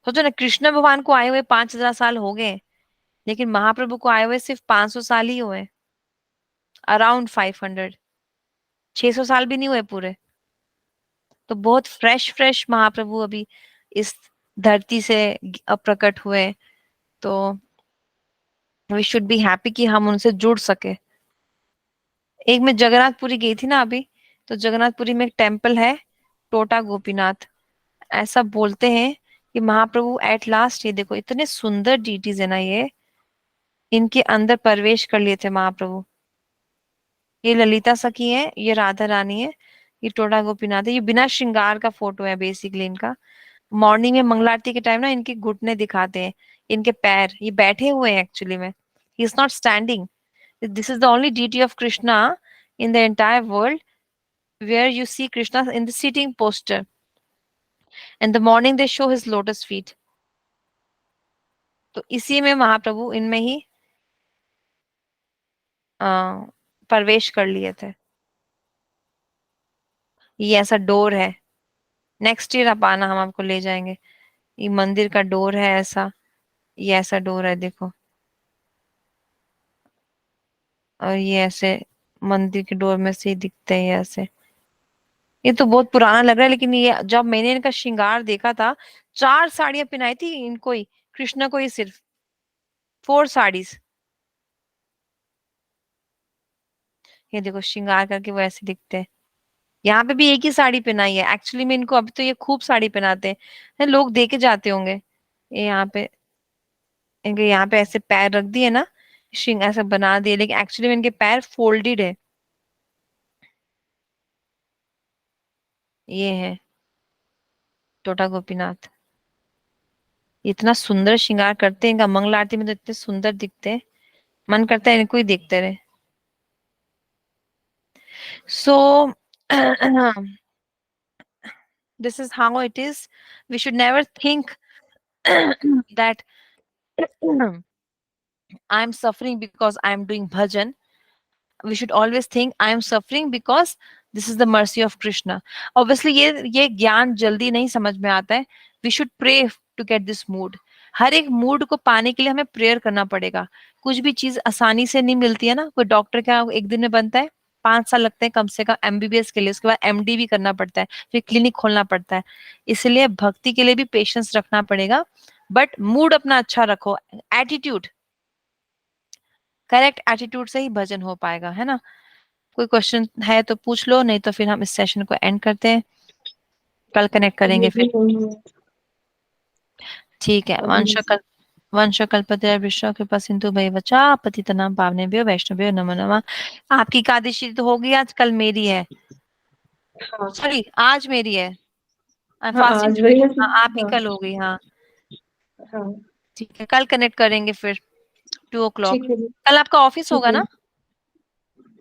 सोचो ना, कृष्ण भगवान को आए हुए 5000 साल हो गए, लेकिन महाप्रभु को आए हुए सिर्फ 500 साल ही हुए, अराउंड 500, 600 साल भी नहीं हुए पूरे। तो बहुत फ्रेश महाप्रभु अभी इस धरती से प्रकट हुए, तो वी शुड बी हैप्पी कि हम उनसे जुड़ सके। एक मैं जगन्नाथपुरी गई थी ना अभी, तो जगन्नाथपुरी में एक टेम्पल है, टोटा गोपीनाथ। ऐसा बोलते हैं कि महाप्रभु एट लास्ट, ये देखो इतने सुंदर डीटीज है ना, ये इनके अंदर प्रवेश कर लिए थे महाप्रभु। ये ललिता सखी है, ये राधा रानी है, ये टोटा गोपीनाथ है। ये बिना श्रृंगार का फोटो है बेसिकली इनका। मॉर्निंग में मंगला आरती के टाइम ना इनके घुटने दिखाते हैं, इनके पैर, ये बैठे हुए हैं एक्चुअली में, he is not standing. This is the only deity of Krishna in the entire world where you see Krishna in the sitting posture. In the morning they show his lotus feet. तो इसी में महाप्रभु इनमें ही प्रवेश कर लिए थे। ये ऐसा डोर है, नेक्स्ट ईयर आप आना, हम आपको ले जाएंगे। ये मंदिर का डोर है ऐसा, ये ऐसा डोर है देखो, और ये ऐसे मंदिर के डोर में से ही दिखते हैं ये ऐसे। ये तो बहुत पुराना लग रहा है, लेकिन ये जब मैंने इनका श्रृंगार देखा था, 4 साड़ियां पहनाई थी इनको ही, कृष्ण को ही सिर्फ 4 साड़ीज। ये देखो श्रृंगार करके वो ऐसे दिखते हैं। यहाँ पे भी एक ही साड़ी पहनाई है एक्चुअली में इनको, अभी तो ये खूब साड़ी पहनाते हैं, लोग दे के जाते होंगे। ये यहाँ पे इनके यहाँ पे ऐसे पैर रख दिए ना, श्रृंग ऐसा बना दिए, लेकिन एक्चुअली में इनके पैर फोल्डेड है। ये है टोटा गोपीनाथ। इतना सुंदर श्रृंगार करते हैं, इनका मंगल आरती में तो इतने सुंदर दिखते हैं, मन करता है इनको ही देखते रहे। So this is how it is. We should never think that I'm suffering because I'm doing bhajan. We should always think I am suffering because this is the mercy of Krishna. Obviously ये ज्ञान जल्दी नहीं समझ में आता है। We should pray to get this mood. हर एक mood को पाने के लिए हमें प्रेयर करना पड़ेगा। कुछ भी चीज आसानी से नहीं मिलती है ना, कोई डॉक्टर क्या एक दिन में बनता है, 5 साल लगते हैं कम से कम एमबीबीएस के लिए, उसके बाद एमडी भी करना पड़ता है, फिर क्लिनिक खोलना पड़ता है। इसलिए भक्ति के लिए भी पेशेंस रखना पड़ेगा, बट मूड अपना अच्छा रखो, एटीट्यूड, करेक्ट एटीट्यूड से ही भजन हो पाएगा, है ना। कोई क्वेश्चन है तो पूछ लो, नहीं तो फिर हम इस सेशन को एंड करते हैं, कल कनेक्ट करेंगे फिर। ठीक है। वंशकल्पतरुभ्यश्च कृपा सिंधु भैवचा पतितनां पावनेभ्यो वैष्णवेभ्यो नमो नमः। आपकी एकादशी तो होगी आज, कल मेरी है, हाँ सॉरी आज मेरी है, हाँ फास्टिंग आज वही है। हाँ आपकी हाँ कल हो गई, हाँ हाँ ठीक है, कल कनेक्ट करेंगे फिर 2 o'clock। ठीक है जी। कल आपका ऑफिस ठीक होगा है। ना?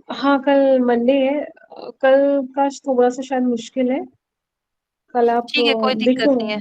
हाँ कल मंडे है, कल का थोड़ा सा शायद मुश्किल है। कल आप ठीक है, कोई दिक्कत देखो। नहीं है।